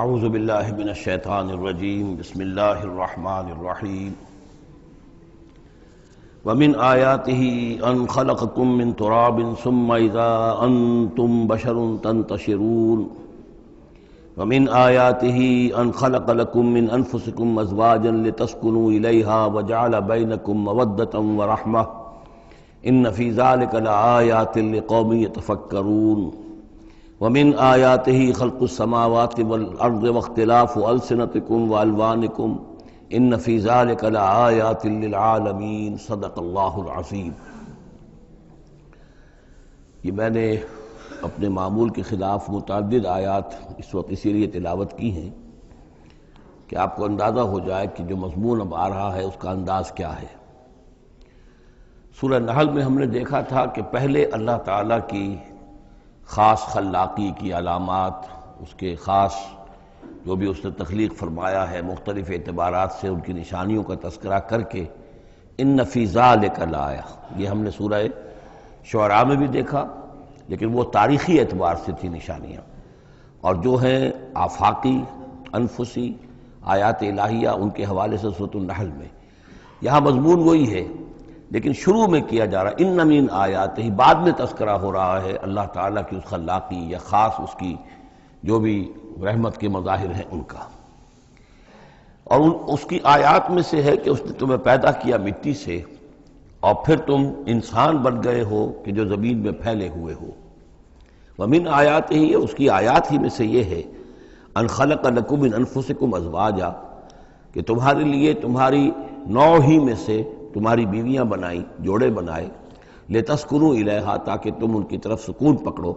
اعوذ باللہ من الشیطان الرجیم بسم اللہ الرحمن الرحیم ومن آیاتہ ان خلقکم من تراب ثم اذا انتم بشر تنتشرون ومن آیاتہ ان خلق لکم من انفسکم ازواجا لتسکنوا الیہا وجعل بینکم مودۃ ورحمۃ ان فی ذلک لآیات لقوم یتفکرون ومن آیاتہ خلق السماوات والارض واختلاف السنتکم والوانکم ان فی ذلک لآیات للعالمین صدق اللہ العظیم۔ یہ میں نے اپنے معمول کے خلاف متعدد آیات اس وقت اسی لیے تلاوت کی ہیں کہ آپ کو اندازہ ہو جائے کہ جو مضمون اب آ رہا ہے اس کا انداز کیا ہے۔ سورہ نحل میں ہم نے دیکھا تھا کہ پہلے اللہ تعالیٰ کی خاص خلاقی کی علامات، اس کے خاص جو بھی اس نے تخلیق فرمایا ہے مختلف اعتبارات سے ان کی نشانیوں کا تذکرہ کر کے ان فی ذالک لآیہ، یہ ہم نے سورہ شعراء میں بھی دیکھا، لیکن وہ تاریخی اعتبار سے تھی نشانیاں، اور جو ہیں آفاقی انفسی آیات الہیہ ان کے حوالے سے سورۃ النحل میں یہاں مضمون وہی ہے، لیکن شروع میں کیا جا رہا ان من آیات ہی، بعد میں تذکرہ ہو رہا ہے اللہ تعالیٰ کی اس خلاقی یا خاص اس کی جو بھی رحمت کے مظاہر ہیں ان کا، اور اس کی آیات میں سے ہے کہ اس نے تمہیں پیدا کیا مٹی سے اور پھر تم انسان بن گئے ہو کہ جو زمین میں پھیلے ہوئے ہو۔ ومن آیات ہی، اس کی آیات ہی میں سے یہ ہے ان خلق لکم من انفسکم ازواجا، کہ تمہارے لیے تمہاری نوع ہی میں سے تمہاری بیویاں بنائیں، جوڑے بنائے، لتسکنوا الیہا، تاکہ تم ان کی طرف سکون پکڑو،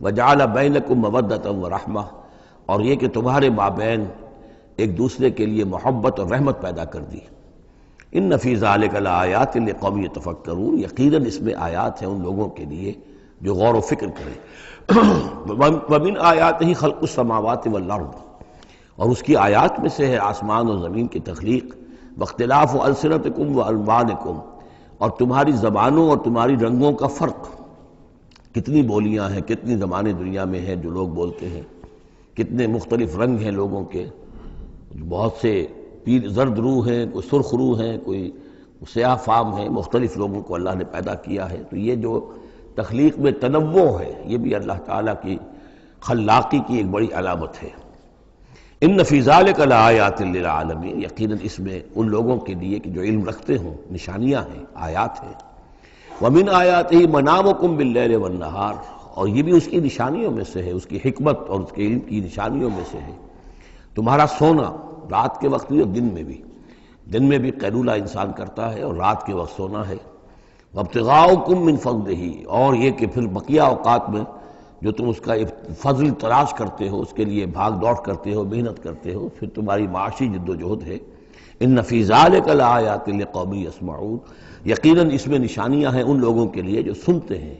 وجعل بینکم مودۃ ورحمہ، اور یہ کہ تمہارے مابین ایک دوسرے کے لیے محبت اور رحمت پیدا کر دی۔ ان فی ذلک لآیات لقوم یتفکرون، یقیناً اس میں آیات ہیں ان لوگوں کے لیے جو غور و فکر کریں۔ ومن آیاتہ خلق السماوات والارض، اور اس کی آیات میں سے ہے آسمان اور زمین کی تخلیق، واختلاف السنتکم والوانکم، اور تمہاری زبانوں اور تمہاری رنگوں کا فرق، کتنی بولیاں ہیں، کتنی زبانیں دنیا میں ہیں جو لوگ بولتے ہیں، کتنے مختلف رنگ ہیں لوگوں کے، بہت سے زرد روح ہیں، کوئی سرخ روح ہیں، کوئی سیاہ فام ہیں، مختلف لوگوں کو اللہ نے پیدا کیا ہے۔ تو یہ جو تخلیق میں تنوع ہے یہ بھی اللہ تعالیٰ کی خلاقی کی ایک بڑی علامت ہے۔ ان فی ذلک لآیات للعالمین، یقیناً اس میں ان لوگوں کے لیے کہ جو علم رکھتے ہوں نشانیاں ہیں، آیات ہیں۔ ومن آیاتہ منامکم باللیل والنہار، اور یہ بھی اس کی نشانیوں میں سے ہے، اس کی حکمت اور اس کے علم کی نشانیوں میں سے ہے تمہارا سونا، رات کے وقت بھی اور دن میں بھی قیلولہ انسان کرتا ہے اور رات کے وقت سونا ہے۔ وابتغاؤکم من فضلہ، اور یہ کہ پھر بقیہ اوقات میں جو تم اس کا فضل تلاش کرتے ہو، اس کے لیے بھاگ دوڑ کرتے ہو، محنت کرتے ہو، پھر تمہاری معاشی جد و جہد ہے۔ ان فی ذلک لآیات لقوم یسمعون، یقیناً اس میں نشانیاں ہیں ان لوگوں کے لیے جو سنتے ہیں،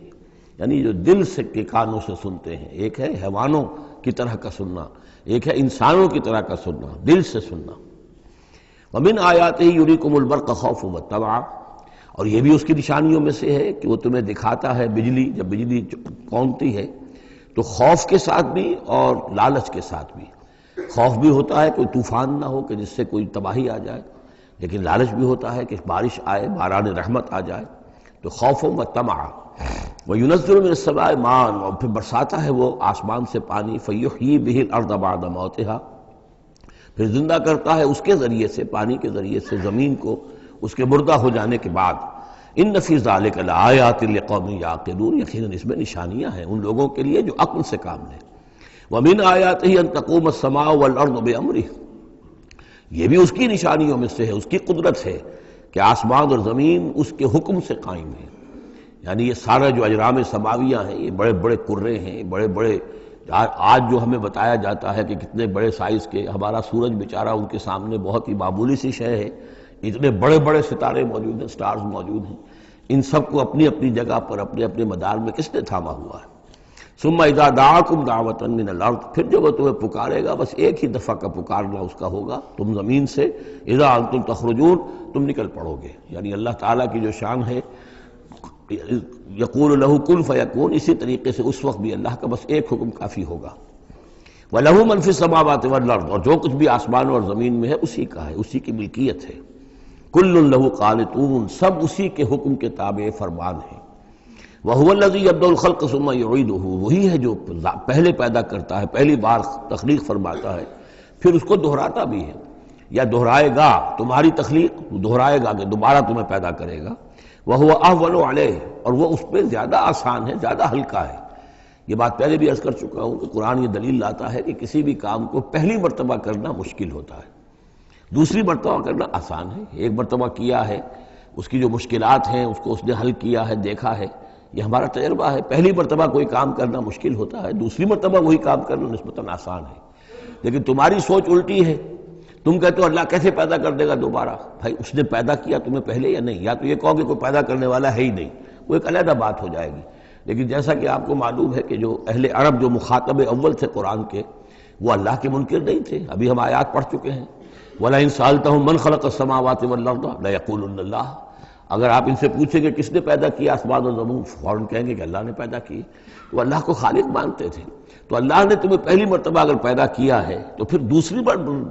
یعنی جو دل سے کے کانوں سے سنتے ہیں۔ ایک ہے حیوانوں کی طرح کا سننا، ایک ہے انسانوں کی طرح کا سننا، دل سے سننا۔ ومن آیاتہ یریکم البرق خوفا وطمعا، اور یہ بھی اس کی نشانیوں میں سے ہے کہ وہ تمہیں دکھاتا ہے بجلی، جب بجلی کونتی ہے تو خوف کے ساتھ بھی اور لالچ کے ساتھ بھی۔ خوف بھی ہوتا ہے کوئی طوفان نہ ہو کہ جس سے کوئی تباہی آ جائے، لیکن لالچ بھی ہوتا ہے کہ بارش آئے، باران رحمت آ جائے، تو خوف و طمع۔ وَيُنَزِّلُ مِنَ السَّمَاءِ مَاءً، اور پھر برساتا ہے وہ آسمان سے پانی، فَيُحْيِي بِهِ الْأَرْضَ بَعْدَ مَوْتِهَا، پھر زندہ کرتا ہے اس کے ذریعے سے، پانی کے ذریعے سے زمین کو اس کے مردہ ہو جانے کے بعد۔ ان فی ذلک لآیات لقوم یعقلون، یقیناً اس میں نشانیاں ہیں ان لوگوں کے لیے جو عقل سے کام لیں۔ ومن آیاتہ ان تقوم السماء والارض بامرہ، یہ بھی اس کی نشانیوں میں سے ہے، اس کی قدرت ہے کہ آسمان اور زمین اس کے حکم سے قائم ہیں۔ یعنی یہ سارا جو اجرام سماویہ ہیں، یہ بڑے بڑے کرے ہیں، بڑے بڑے، آج جو ہمیں بتایا جاتا ہے کہ کتنے بڑے سائز کے، ہمارا سورج بیچارہ ان کے سامنے بہت ہی معمولی سی شے ہے، اتنے بڑے بڑے ستارے موجود ہیں، سٹارز موجود ہیں، ان سب کو اپنی اپنی جگہ پر اپنے اپنے مدار میں کس نے تھاما ہوا ہے۔ ثم اذا دعاکم دعوۃ من الارض، پھر جب وہ تمہیں پکارے گا، بس ایک ہی دفعہ کا پکارنا اس کا ہوگا، تم زمین سے اذا انتم تخرجون، تم نکل پڑو گے۔ یعنی اللہ تعالیٰ کی جو شان ہے، یقول لہ کن فیکون، اسی طریقے سے اس وقت بھی اللہ کا بس ایک حکم کافی ہوگا۔ وَلَهُ مَن فِي السَّمَاوَاتِ وَالْأَرْضِ، اور جو کچھ بھی آسمان اور زمین میں ہے اسی کا ہے، اسی کی ملکیت ہے۔ كُلٌّ لَهُ قَانِتُونَ، سب اسی کے حکم کے تابع فرمان ہیں۔ وَهُوَ الَّذِي يَبْدَأُ الْخَلْقَ ثُمَّ يُعِيدُهُ، وہی ہے جو پہلے پیدا کرتا ہے، پہلی بار تخلیق فرماتا ہے، پھر اس کو دہراتا بھی ہے، یا دہرائے گا تمہاری تخلیق، دہرائے گا کہ دوبارہ تمہیں پیدا کرے گا۔ وَهُوَ أَهْوَنُ عَلَيْهِ، اور وہ اس پہ زیادہ آسان ہے، زیادہ ہلکا ہے۔ یہ بات پہلے بھی عرض کر چکا ہوں کہ قرآن یہ دلیل لاتا ہے کہ کسی بھی کام کو پہلی مرتبہ کرنا مشکل ہوتا ہے، دوسری مرتبہ کرنا آسان ہے۔ ایک مرتبہ کیا ہے، اس کی جو مشکلات ہیں اس کو اس نے حل کیا ہے، دیکھا ہے، یہ ہمارا تجربہ ہے۔ پہلی مرتبہ کوئی کام کرنا مشکل ہوتا ہے، دوسری مرتبہ وہی کام کرنا نسبتاً آسان ہے۔ لیکن تمہاری سوچ الٹی ہے، تم کہتے ہو اللہ کیسے پیدا کر دے گا دوبارہ؟ بھائی اس نے پیدا کیا تمہیں پہلے یا نہیں؟ یا تو یہ کہو کہ کوئی پیدا کرنے والا ہے ہی نہیں، وہ ایک علیحدہ بات ہو جائے گی۔ لیکن جیسا کہ آپ کو معلوم ہے کہ جو اہل عرب جو مخاطب اول تھے قرآن کے، وہ اللہ کے منکر نہیں تھے۔ ابھی ہم آیات پڑھ چکے ہیں، وَلَئِن سَأَلْتَهُم مَّن خَلَقَ السَّمَاوَاتِ وَالْأَرْضَ لَيَقُولُنَّ اللَّهُ، اگر آپ ان سے پوچھیں کہ کس نے پیدا کیا آسمان اور زمین، فوراً کہیں گے کہ اللہ نے پیدا کی۔ وہ اللہ کو خالق مانتے تھے۔ تو اللہ نے تمہیں پہلی مرتبہ اگر پیدا کیا ہے تو پھر دوسری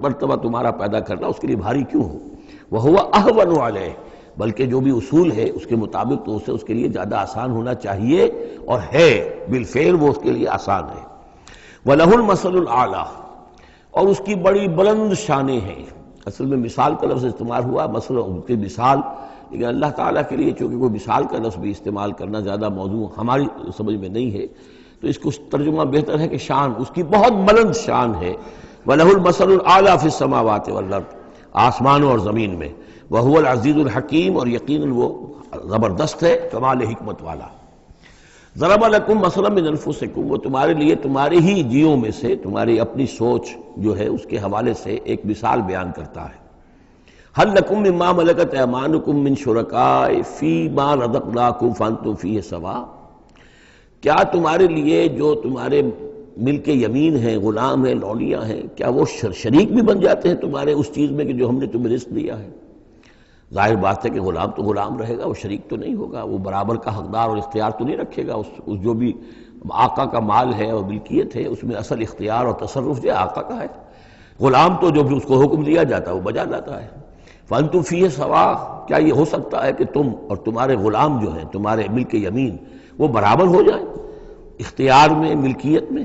مرتبہ تمہارا پیدا کرنا اس کے لیے بھاری کیوں ہو؟ وَهُوَ أَهْوَنُ عَلَيْهِ، بلکہ جو بھی اصول ہے اس کے مطابق تو اسے اس کے لیے زیادہ آسان ہونا چاہیے، اور ہے بالفعل وہ اس کے لیے آسان ہے۔ وَلَهُ الْمَثَلُ الْأَعْلَىٰ، اور اس کی بڑی بلند شانیں ہیں۔ اصل میں مثال کا لفظ استعمال ہوا، مثلا ان کی مثال، لیکن اللہ تعالیٰ کے لیے چونکہ کوئی مثال کا لفظ بھی استعمال کرنا زیادہ موضوع ہماری سمجھ میں نہیں ہے، تو اس کو ترجمہ بہتر ہے کہ شان، اس کی بہت بلند شان ہے۔ وَلَهُ الْمَثَلُ الْأَعْلَىٰ فِي السَّمَاوَاتِ وَالْأَرْضِ، آسمانوں اور زمین میں۔ وَهُوَ الْعَزِيزُ الْحَكِيمُ، اور یقیناً وہ زبردست ہے، کمال حکمت والا۔ ضرب لکم مثلا من انفسکم، وہ تمہارے لیے تمہارے ہی جیوں میں سے، تمہاری اپنی سوچ جو ہے اس کے حوالے سے ایک مثال بیان کرتا ہے۔ هل لکم مما ملکت ایمانکم من شرکاء فیما رزقناکم فانتم فیہ سواء، کیا تمہارے لیے جو تمہارے ملک یمین ہیں، غلام ہیں، لونیاں ہیں، کیا وہ شریک بھی بن جاتے ہیں تمہارے اس چیز میں کہ جو ہم نے تمہیں رزق دیا ہے؟ ظاہر بات ہے کہ غلام تو غلام رہے گا، وہ شریک تو نہیں ہوگا، وہ برابر کا حقدار اور اختیار تو نہیں رکھے گا۔ اس جو بھی آقا کا مال ہے اور ملکیت ہے، اس میں اصل اختیار اور تصرف جو آقا کا ہے۔ غلام تو جو بھی اس کو حکم دیا جاتا ہے وہ بجا لاتا ہے۔ فَأَنْتُمْ فِيهِ سَوَاءٌ، کیا یہ ہو سکتا ہے کہ تم اور تمہارے غلام جو ہیں، تمہارے ملک یمین، وہ برابر ہو جائیں اختیار میں، ملکیت میں؟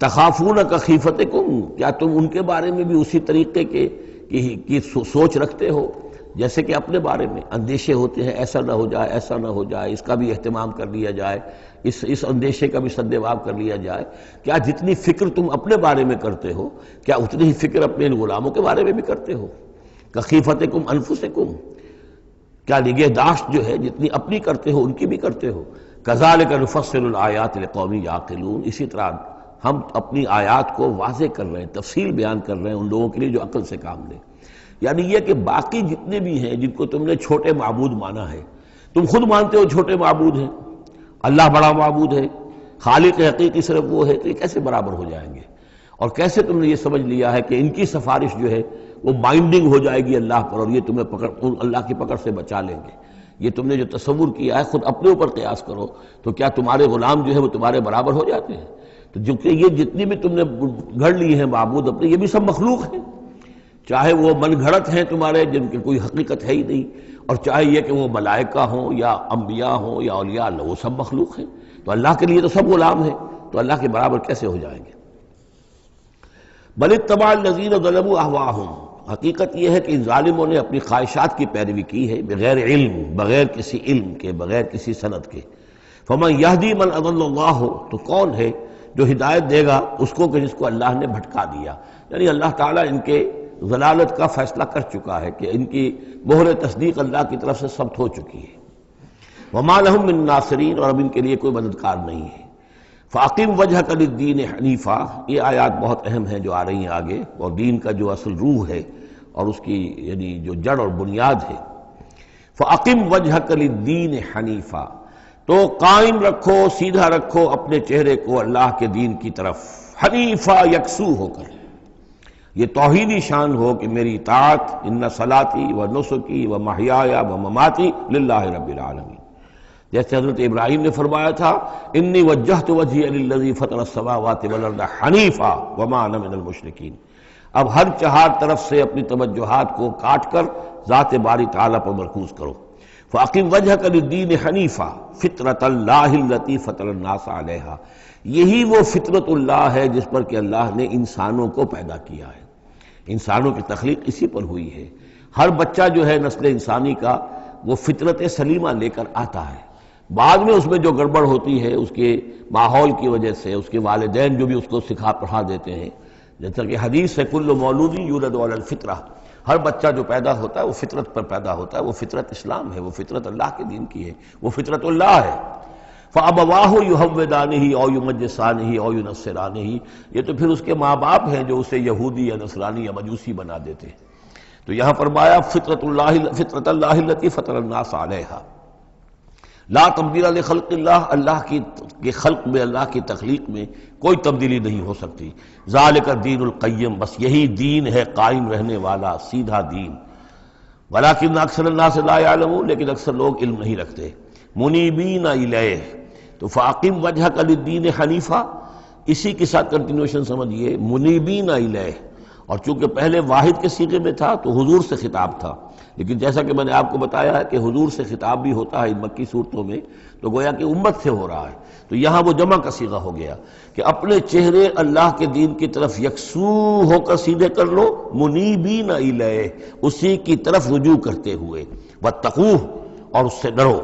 تخافون کخیفتکم، کیا تم ان کے بارے میں بھی اسی طریقے کی سوچ رکھتے ہو جیسے کہ اپنے بارے میں اندیشے ہوتے ہیں، ایسا نہ ہو جائے، ایسا نہ ہو جائے، اس کا بھی اہتمام کر لیا جائے، اس اندیشے کا بھی سدجواب کر لیا جائے؟ کیا جتنی فکر تم اپنے بارے میں کرتے ہو، کیا اتنی ہی فکر اپنے ان غلاموں کے بارے میں بھی کرتے ہو؟ کخیفتکم انفسکم، کیا نگہداشت جو ہے جتنی اپنی کرتے ہو ان کی بھی کرتے ہو؟ کذالک نفصل الآیات لقوم یعقلون، اسی طرح ہم اپنی آیات کو واضح کر رہے ہیں، تفصیل بیان کر رہے ہیں ان لوگوں کے لیے جو عقل سے کام لیں۔ یعنی یہ کہ باقی جتنے بھی ہیں جن کو تم نے چھوٹے معبود مانا ہے، تم خود مانتے ہو چھوٹے معبود ہیں، اللہ بڑا معبود ہے، خالق حقیقی صرف وہ ہے، تو یہ کیسے برابر ہو جائیں گے؟ اور کیسے تم نے یہ سمجھ لیا ہے کہ ان کی سفارش جو ہے وہ بائنڈنگ ہو جائے گی اللہ پر، اور یہ تمہیں اللہ کی پکڑ سے بچا لیں گے؟ یہ تم نے جو تصور کیا ہے خود اپنے اوپر قیاس کرو، تو کیا تمہارے غلام جو ہے وہ تمہارے برابر ہو جاتے ہیں؟ تو جو کہ یہ جتنی بھی تم نے گھڑ لی ہیں معبود اپنے، یہ بھی سب مخلوق ہیں، چاہے وہ من گھڑت ہیں تمہارے جن کی کوئی حقیقت ہے ہی نہیں، اور چاہے یہ کہ وہ ملائکہ ہوں یا انبیاء ہوں یا اولیاء اللہ، وہ سب مخلوق ہیں۔ تو اللہ کے لیے تو سب غلام ہیں، تو اللہ کے برابر کیسے ہو جائیں گے؟ بل اتبع الذین ظلموا اہواءہم، حقیقت یہ ہے کہ ان ظالموں نے اپنی خواہشات کی پیروی کی ہے، بغیر علم، بغیر کسی علم کے، بغیر کسی سند کے۔ فمن یہدی من اضل اللہ، تو کون ہے جو ہدایت دے گا اس کو کہ جس کو اللہ نے بھٹکا دیا؟ یعنی اللہ تعالیٰ ان کے ضلالت کا فیصلہ کر چکا ہے کہ ان کی مہر تصدیق اللہ کی طرف سے ثبت ہو چکی ہے۔ وما لهم من ناصرین، اور اب ان کے لیے کوئی مددگار نہیں ہے۔ فاقم وجہک للدین حنیفا، یہ آیات بہت اہم ہیں جو آ رہی ہیں آگے، اور دین کا جو اصل روح ہے اور اس کی یعنی جو جڑ اور بنیاد ہے۔ فاقم وجہک للدین حنیفا، تو قائم رکھو، سیدھا رکھو اپنے چہرے کو اللہ کے دین کی طرف، حنیفا، یکسو ہو کر۔ یہ توحیدی شان ہو کہ میری اطاعت، ان صلاتی و نسکی و محیایا و مماتی للہ رب العالمین، جیسے حضرت ابراہیم نے فرمایا تھا انی وجہت وجہی للذی فطر السماوات والارض حنیفا وما انا من المشرکین، اب ہر چہار طرف سے اپنی توجہات کو کاٹ کر ذات باری تعالیٰ پر مرکوز کرو۔ فَأَقِمْ وَجْهَكَ لِلدِّينِ حَنِيفًا فِطْرَةَ اللَّهِ الَّتِي فَطَرَ النَّاسَ عَلَيْهَا، یہی وہ فطرت اللہ ہے جس پر کہ اللہ نے انسانوں کو پیدا کیا ہے، انسانوں کی تخلیق اسی پر ہوئی ہے۔ ہر بچہ جو ہے نسل انسانی کا وہ فطرت سلیمہ لے کر آتا ہے، بعد میں اس میں جو گڑبڑ ہوتی ہے اس کے ماحول کی وجہ سے، اس کے والدین جو بھی اس کو سکھا پڑھا دیتے ہیں، جیسا کہ حدیث ہے کل مولود یولد علی الفطرہ، ہر بچہ جو پیدا ہوتا ہے وہ فطرت پر پیدا ہوتا ہے، وہ فطرت اسلام ہے، وہ فطرت اللہ کے دین کی ہے، وہ فطرت اللہ ہے۔ فَأَبَوَاهُ يُهَوِّدَانِهِ أَوْ يُمَجِّسَانِهِ أَوْ يُنَصِّرَانِهِ، یہ تو پھر اس کے ماں باپ ہیں جو اسے یہودی یا نصرانی یا مجوسی بنا دیتے ہیں۔ تو یہاں فرمایا فطرت اللہ التي فطر الناس علیہا، لا تبدیل لخلق اللہ، اللہ کی خلق میں، اللہ کی تخلیق میں کوئی تبدیلی نہیں ہو سکتی۔ ذالک الدین القیم، بس یہی دین ہے قائم رہنے والا سیدھا دین۔ ولکن اکثر الناس لا یعلمون، لیکن اکثر لوگ علم نہیں رکھتے۔ منیبین الیہ، تو فاقم وجہک للدین حنیفا، اسی کے ساتھ کنٹینویشن سمجھیے، منیبین الیہ، اور چونکہ پہلے واحد کے صیغے میں تھا تو حضور سے خطاب تھا، لیکن جیسا کہ میں نے آپ کو بتایا ہے کہ حضور سے خطاب بھی ہوتا ہے ان مکی صورتوں میں، تو گویا کہ امت سے ہو رہا ہے، تو یہاں وہ جمع کا صیغہ ہو گیا کہ اپنے چہرے اللہ کے دین کی طرف یکسو ہو کر سیدھے کر لو، منیبین الیہ، اسی کی طرف رجوع کرتے ہوئے، واتقوہ، اور اس سے ڈرو،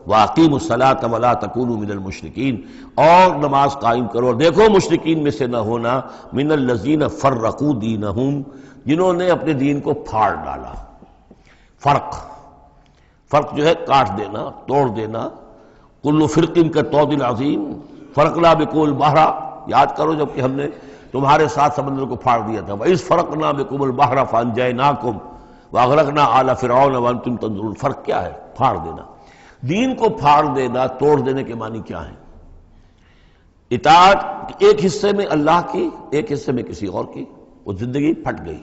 وَأَقِیمُوا الصَّلَاةَ وَلَا تَکُونُوا مِنَ الْمُشْرِکِینَ، اور نماز قائم کرو، اور دیکھو مشرکین میں سے نہ ہونا، مِنَ الَّذِينَ فَرَّقُوا دِینَهُمْ، جنہوں نے اپنے دین کو پھاڑ ڈالا۔ فرق جو ہے کاٹ دینا، توڑ دینا، کل فرق کالطود العظیم فرقنا بکم البحر، یاد کرو جب کہ ہم نے تمہارے ساتھ سمندر کو پھاڑ دیا تھا، وَإِذْ فَرَقْنَا بِكُمُ الْبَحْرَ فَأَنْجَيْنَاكُمْ وَأَغْرَقْنَا آلَ فِرْعَوْنَ وَأَنْتُمْ تَنظُرُونَ۔ فرق کیا ہے؟ پھاڑ دینا۔ دین کو پھاڑ دینا، توڑ دینے کے معنی کیا ہیں؟ اطاعت ایک حصے میں اللہ کی، ایک حصے میں کسی اور کی، وہ زندگی پھٹ گئی،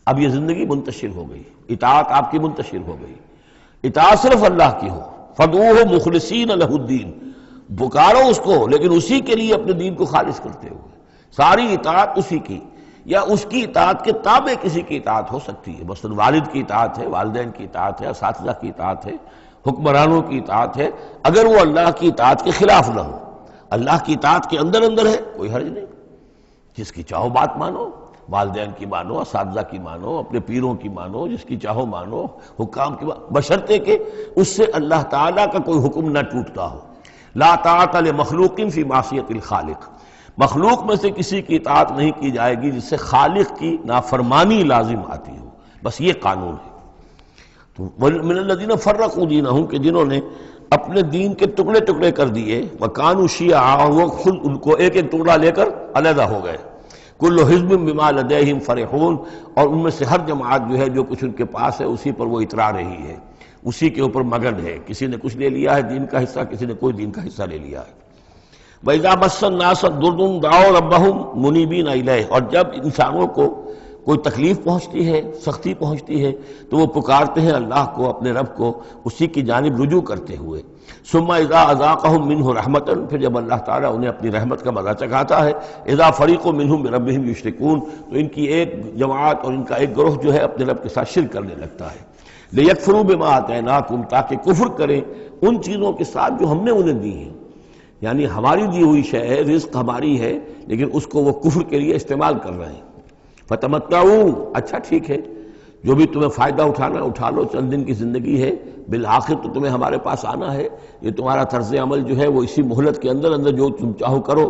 اب یہ زندگی منتشر ہو گئی، اطاعت آپ کی منتشر ہو گئی، اطاعت صرف اللہ کی ہو، فَدْعُوهُ مُخْلِصِينَ لَهُ الدِّينَ، پکارو اس کو لیکن اسی کے لیے اپنے دین کو خالص کرتے ہوئے، ساری اطاعت اسی کی، یا اس کی اطاعت کے تابع کسی کی اطاعت ہو سکتی ہے، مثلا والد کی اطاعت ہے، والدین کی اطاعت ہے، اساتذہ کی اطاعت ہے، حکمرانوں کی اطاعت ہے، اگر وہ اللہ کی اطاعت کے خلاف نہ ہو، اللہ کی اطاعت کے اندر اندر ہے کوئی حرج نہیں، جس کی چاہو بات مانو، والدین کی مانو، اساتذہ کی مانو، اپنے پیروں کی مانو، جس کی چاہو مانو، حکام کی مانو، بشرطے کہ اس سے اللہ تعالیٰ کا کوئی حکم نہ ٹوٹتا ہو۔ لا طاعۃ لمخلوق فی معصیۃ الخالق، مخلوق میں سے کسی کی اطاعت نہیں کی جائے گی جس سے خالق کی نافرمانی لازم آتی ہو، بس یہ قانون ہے۔ تو من الذین فرقوا دینہم، کہ جنہوں نے اپنے دین کے ٹکڑے ٹکڑے کر دیے، وکانوا شیعا، وہ خود ان کو ایک ایک ٹکڑا لے کر علیحدہ ہو گئے، کل حزب بما لدیہم فرحون، اور ان میں سے ہر جماعت جو ہے جو کچھ ان کے پاس ہے اسی پر وہ اترا رہی ہے، اسی کے اوپر مگن ہے، کسی نے کچھ لے لیا ہے دین کا حصہ، کسی نے کوئی دین کا حصہ لے لیا ہے۔ وَإِذَا مَسَّ النَّاسَ ضُرٌّ دَعَوْا رَبَّهُمْ مُنِيبِينَ إِلَيْهِ، اور جب انسانوں کو کوئی تکلیف پہنچتی ہے، سختی پہنچتی ہے، تو وہ پکارتے ہیں اللہ کو، اپنے رب کو، اسی کی جانب رجوع کرتے ہوئے۔ ثم اذا اذاقهم منه رحمۃ، پھر جب اللہ تعالیٰ انہیں اپنی رحمت کا مزہ چکھاتا ہے، اذا فریق منهم بربهم یشرکون، تو ان کی ایک جماعت اور ان کا ایک گروہ جو ہے اپنے رب کے ساتھ شرک کرنے لگتا ہے۔ لیکفروا بما آتیناکم، تاکہ کفر کریں ان چیزوں کے ساتھ جو ہم نے انہیں دی ہیں، یعنی ہماری دی ہوئی شے ہے، رزق ہماری ہے، لیکن اس کو وہ کفر کے لیے استعمال کر رہے ہیں۔ فتمتعوا، اچھا ٹھیک ہے، جو بھی تمہیں فائدہ اٹھانا اٹھا لو، چند دن کی زندگی ہے، بالآخر تو تمہیں ہمارے پاس آنا ہے، یہ تمہارا طرز عمل جو ہے وہ اسی مہلت کے اندر اندر جو تم چاہو کرو،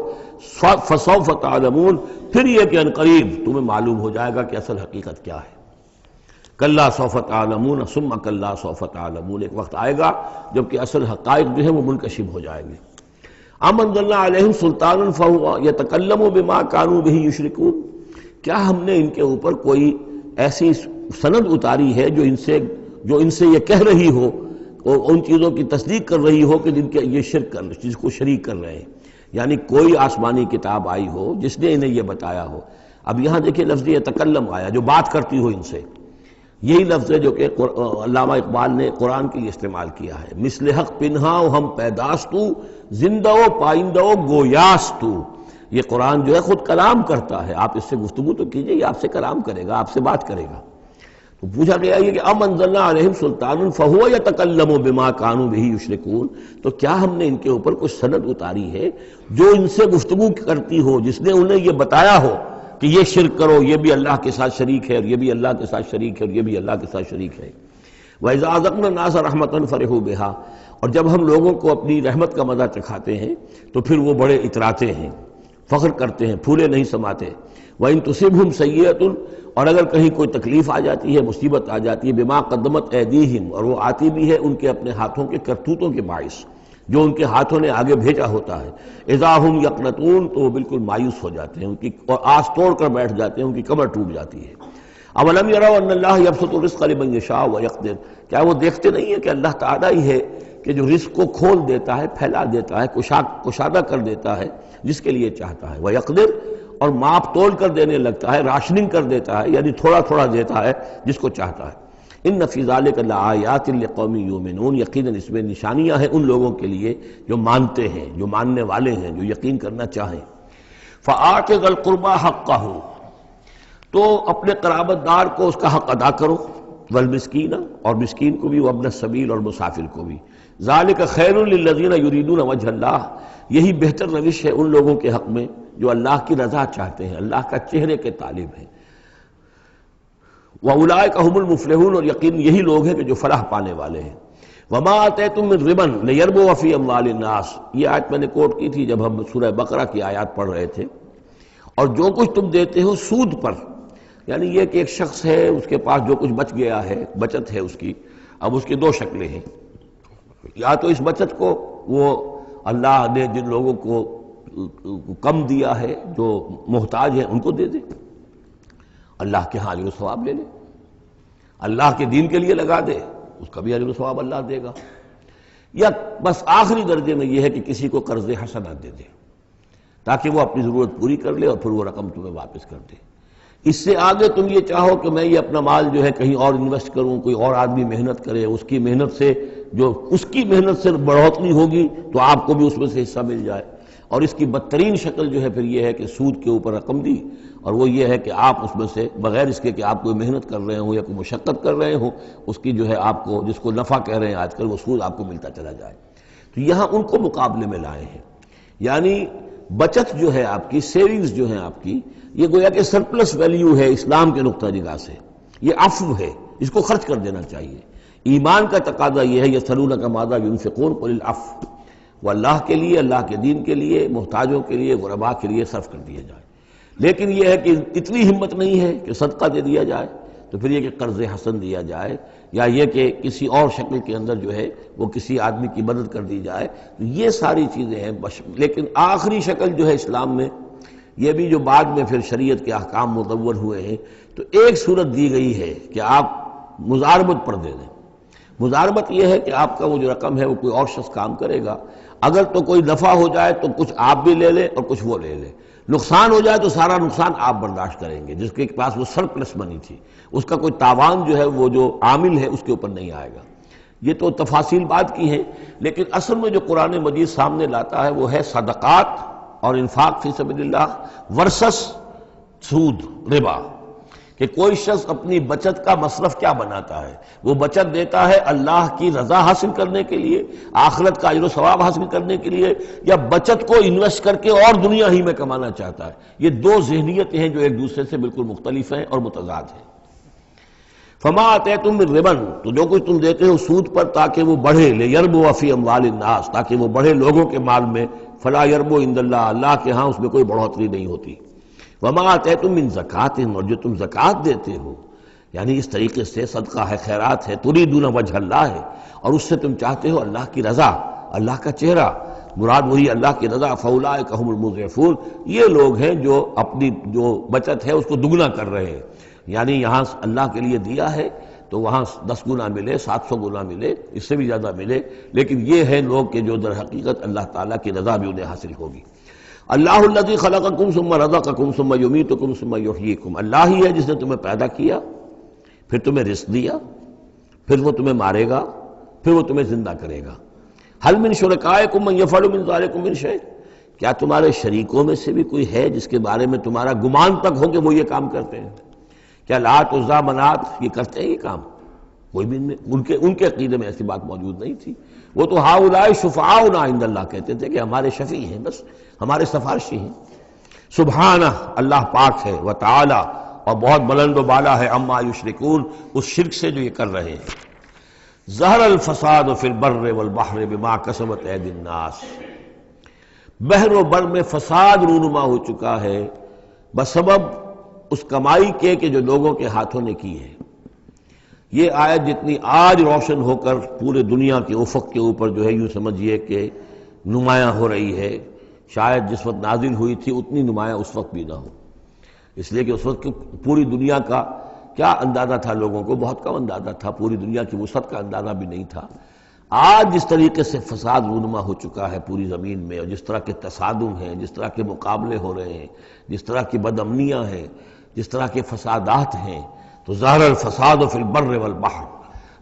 فسوف تعلمون، پھر یہ کہ عنقریب تمہیں معلوم ہو جائے گا کہ اصل حقیقت کیا ہے۔ کلا سوف تعلمون ثم کلا سوف تعلمون، ایک وقت آئے گا جب کہ اصل حقائق جو ہے وہ منکشف ہو جائیں گے۔ ام انزلنا علیہم سلطانا فہو یتکلم بما کانوا بہ یشرکون، کیا ہم نے ان کے اوپر کوئی ایسی سند اتاری ہے جو ان سے یہ کہہ رہی ہو اور ان چیزوں کی تصدیق کر رہی ہو کہ جن کے یہ شرک کر جس کو شریک کر رہے ہیں، یعنی کوئی آسمانی کتاب آئی ہو جس نے انہیں یہ بتایا ہو۔ اب یہاں دیکھیں لفظ یتکلم آیا، جو بات کرتی ہو ان سے، یہی لفظ ہے جو کہ علامہ اقبال نے قرآن کے لیے استعمال کیا ہے، مثل حق پنہا و ہم پیداستو زندہ و پائندہ و گویاستو۔ یہ قرآن جو ہے خود کلام کرتا ہے، آپ اس سے گفتگو تو کیجئے، یہ آپ سے کلام کرے گا، آپ سے بات کرے گا۔ تو پوچھا گیا یہ کہ ام انزلنا علیہم سلطان فہو یتکلم بما کانوا بہ یشرکون، تو کیا ہم نے ان کے اوپر کچھ سند اتاری ہے جو ان سے گفتگو کرتی ہو، جس نے انہیں یہ بتایا ہو کہ یہ شرک کرو، یہ بھی اللہ کے ساتھ شریک ہے، اور یہ بھی اللہ کے ساتھ شریک ہے، اور یہ بھی اللہ کے ساتھ شریک ہے۔ وَإِذَا أَذَقْنَا النَّاسَ رَحْمَةً فَرِحُوا بِهَا، اور جب ہم لوگوں کو اپنی رحمت کا مزہ چکھاتے ہیں تو پھر وہ بڑے اتراتے ہیں، فخر کرتے ہیں، پھولے نہیں سماتے۔ وَإِن تُصِبْهُمْ سَيِّئَةٌ، اور اگر کہیں کوئی تکلیف آ جاتی ہے، مصیبت آ جاتی ہے، بِمَا قَدَّمَتْ أَيْدِيهِمْ، اور وہ آتی بھی ہے ان کے اپنے ہاتھوں کے کرتوتوں کے باعث، جو ان کے ہاتھوں نے آگے بھیجا ہوتا ہے، اذا ہم یقنطون، تو وہ بالکل مایوس ہو جاتے ہیں، ان کی اور آس توڑ کر بیٹھ جاتے ہیں، ان کی کمر ٹوٹ جاتی ہے۔ اولم یروا ان اللہ یبسط الرزق لمن یشاء ویقدر، کیا وہ دیکھتے نہیں ہیں کہ اللہ تعالیٰ ہی ہے کہ جو رزق کو کھول دیتا ہے، پھیلا دیتا ہے، کشادہ کر دیتا ہے جس کے لیے چاہتا ہے، ویقدر، اور ماپ تول کر دینے لگتا ہے، راشننگ کر دیتا ہے، یعنی تھوڑا تھوڑا دیتا ہے جس کو چاہتا ہے۔ ان فی ذلک لآیات لقوم یؤمنون، یقیناً اس میں نشانیاں ہیں ان لوگوں کے لیے جو مانتے ہیں، جو ماننے والے ہیں، جو یقین کرنا چاہیں۔ فآت ذی القربى حقہ، تو اپنے قرابت دار کو اس کا حق ادا کرو، والمسکین، اور مسکین کو بھی، وابن السبیل، اور مسافر کو بھی۔ ذالک خیر للذین یریدون وجہ اللہ، یہی بہتر روش ہے ان لوگوں کے حق میں جو اللہ کی رضا چاہتے ہیں، اللہ کا چہرے کے طالب ہیں۔ وَأُولَٰئِكَ هُمُ الْمُفْلِحُونَ، اور یقین یہی لوگ ہیں کہ جو فلاح پانے والے ہیں۔ وَمَا آتَيْتُم مِّن رِّبًا لِيَرْبُوَ فِي أَمْوَالِ النَّاسِ، یہ آیت میں نے کوٹ کی تھی جب ہم سورہ بقرہ کی آیات پڑھ رہے تھے۔ اور جو کچھ تم دیتے ہو سود پر، یعنی یہ کہ ایک شخص ہے، اس کے پاس جو کچھ بچ گیا ہے، بچت ہے اس کی، اب اس کی دو شکلیں ہیں، یا تو اس بچت کو وہ اللہ نے جن لوگوں کو کم دیا ہے، جو محتاج ہیں، ان کو دے دے، اللہ کے ہاں اجر و ثواب لے لے، اللہ کے دین کے لیے لگا دے، اس کا بھی اجر و ثواب اللہ دے گا، یا بس آخری درجے میں یہ ہے کہ کسی کو قرض حسنہ دے دے تاکہ وہ اپنی ضرورت پوری کر لے اور پھر وہ رقم تمہیں واپس کر دے۔ اس سے آگے تم یہ چاہو کہ میں یہ اپنا مال جو ہے کہیں اور انویسٹ کروں، کوئی اور آدمی محنت کرے، اس کی محنت سے جو اس کی محنت سے بڑھوتری ہوگی تو آپ کو بھی اس میں سے حصہ مل جائے۔ اور اس کی بدترین شکل جو ہے پھر یہ ہے کہ سود کے اوپر رقم دی، اور وہ یہ ہے کہ آپ اس میں سے بغیر اس کے کہ آپ کوئی محنت کر رہے ہوں یا کوئی مشقت کر رہے ہوں، اس کی جو ہے آپ کو، جس کو نفع کہہ رہے ہیں آج کل، وہ سود آپ کو ملتا چلا جائے۔ تو یہاں ان کو مقابلے میں لائے ہیں، یعنی بچت جو ہے آپ کی، سیونگز جو ہیں آپ کی، یہ گویا کہ سرپلس ویلیو ہے اسلام کے نقطہ نگاہ سے، یہ عفو ہے، اس کو خرچ کر دینا چاہیے۔ ایمان کا تقاضا یہ ہے، یسألونک ماذا ینفقون قل العفو، وہ اللہ کے لیے، اللہ کے دین کے لیے، محتاجوں کے لیے، غرباء کے لیے صرف کر دیا جائے۔ لیکن یہ ہے کہ اتنی ہمت نہیں ہے کہ صدقہ دے دیا جائے، تو پھر یہ کہ قرض حسن دیا جائے، یا یہ کہ کسی اور شکل کے اندر جو ہے وہ کسی آدمی کی مدد کر دی جائے، یہ ساری چیزیں ہیں۔ لیکن آخری شکل جو ہے اسلام میں، یہ بھی جو بعد میں پھر شریعت کے احکام مدور ہوئے ہیں، تو ایک صورت دی گئی ہے کہ آپ مزاربت پر دے دیں۔ مزاربت یہ ہے کہ آپ کا وہ جو رقم ہے وہ کوئی اور شخص کام کرے گا، اگر تو کوئی نفع ہو جائے تو کچھ آپ بھی لے لیں اور کچھ وہ لے لیں، نقصان ہو جائے تو سارا نقصان آپ برداشت کریں گے، جس کے پاس وہ سرپلس منی تھی، اس کا کوئی تاوان جو ہے وہ جو عامل ہے اس کے اوپر نہیں آئے گا۔ یہ تو تفاصیل بات کی ہیں، لیکن اصل میں جو قرآن مجید سامنے لاتا ہے وہ ہے صدقات اور انفاق فی سبیل اللہ ورسس سود، ربا، کہ کوئی شخص اپنی بچت کا مصرف کیا بناتا ہے، وہ بچت دیتا ہے اللہ کی رضا حاصل کرنے کے لیے، آخرت کا اجر و ثواب حاصل کرنے کے لیے، یا بچت کو انویسٹ کر کے اور دنیا ہی میں کمانا چاہتا ہے۔ یہ دو ذہنیتیں ہیں جو ایک دوسرے سے بالکل مختلف ہیں اور متضاد ہیں۔ فما آتیتم من ربا، تو جو کچھ تم دیتے ہو سود پر تاکہ وہ بڑھے، لیربو فی اموال الناس، تاکہ وہ بڑھے لوگوں کے مال میں، فلا یربو عند اللہ، اللہ کے ہاں اس میں کوئی بڑھوتری نہیں ہوتی۔ وما آتیتم من زکوٰۃ، اور جو تم زکوٰۃ دیتے ہو، یعنی اس طریقے سے صدقہ ہے، خیرات ہے، تریدون وجہ اللہ ہے، اور اس سے تم چاہتے ہو اللہ کی رضا، اللہ کا چہرہ، مراد وہی اللہ کی رضا، فاولئک ھم المضعفون، یہ لوگ ہیں جو اپنی جو بچت ہے اس کو دگنا کر رہے ہیں، یعنی یہاں اللہ کے لیے دیا ہے تو وہاں 10 گنا ملے، 700 گنا ملے، اس سے بھی زیادہ ملے، لیکن یہ ہے لوگ کہ جو در حقیقت اللہ تعالیٰ کی رضا بھی انہیں حاصل ہوگی۔ اللہ الذی خلقکم ثم رزقکم ثم یمیتکم ثم یحییکم، اللہ ہی ہے جس نے تمہیں پیدا کیا، پھر تمہیں رزق دیا، پھر وہ تمہیں مارے گا، پھر وہ تمہیں زندہ کرے گا۔ حل من شرکائکم من یفعل من ذلکم من شیء، کیا تمہارے شریکوں میں سے بھی کوئی ہے جس کے بارے میں تمہارا گمان تک ہو کہ وہ یہ کام کرتے ہیں؟ کیا لات عزیٰ منات یہ کرتے ہیں یہ کام؟ کوئی بھی ان کے عقیدے میں ایسی بات موجود نہیں تھی۔ وہ تو ہؤلاء شفعاؤنا عند اللہ کہتے تھے کہ ہمارے شفیع ہیں، بس ہمارے سفارشی ہیں۔ سبحانہ، اللہ پاک ہے، وتعالی، اور بہت بلند و بالا ہے، عما یشرکون، اس شرک سے جو یہ کر رہے ہیں۔ ظہر الفساد فی البر والبحر بما کسبت ایدی الناس، بحر و بر میں فساد رونما ہو چکا ہے بسبب اس کمائی کے کہ جو لوگوں کے ہاتھوں نے کی ہے۔ یہ آیت جتنی آج روشن ہو کر پورے دنیا کے افق کے اوپر جو ہے یوں سمجھیے کہ نمایاں ہو رہی ہے، شاید جس وقت نازل ہوئی تھی اتنی نمایاں اس وقت بھی نہ ہو، اس لیے کہ اس وقت پوری دنیا کا کیا اندازہ تھا، لوگوں کو بہت کم اندازہ تھا، پوری دنیا کی وسعت کا اندازہ بھی نہیں تھا۔ آج جس طریقے سے فساد رونما ہو چکا ہے پوری زمین میں، اور جس طرح کے تصادم ہیں، جس طرح کے مقابلے ہو رہے ہیں، جس طرح کی بد امنیاں ہیں، جس طرح کے فسادات ہیں، تو ظاہر الفساد فی البر والبحر،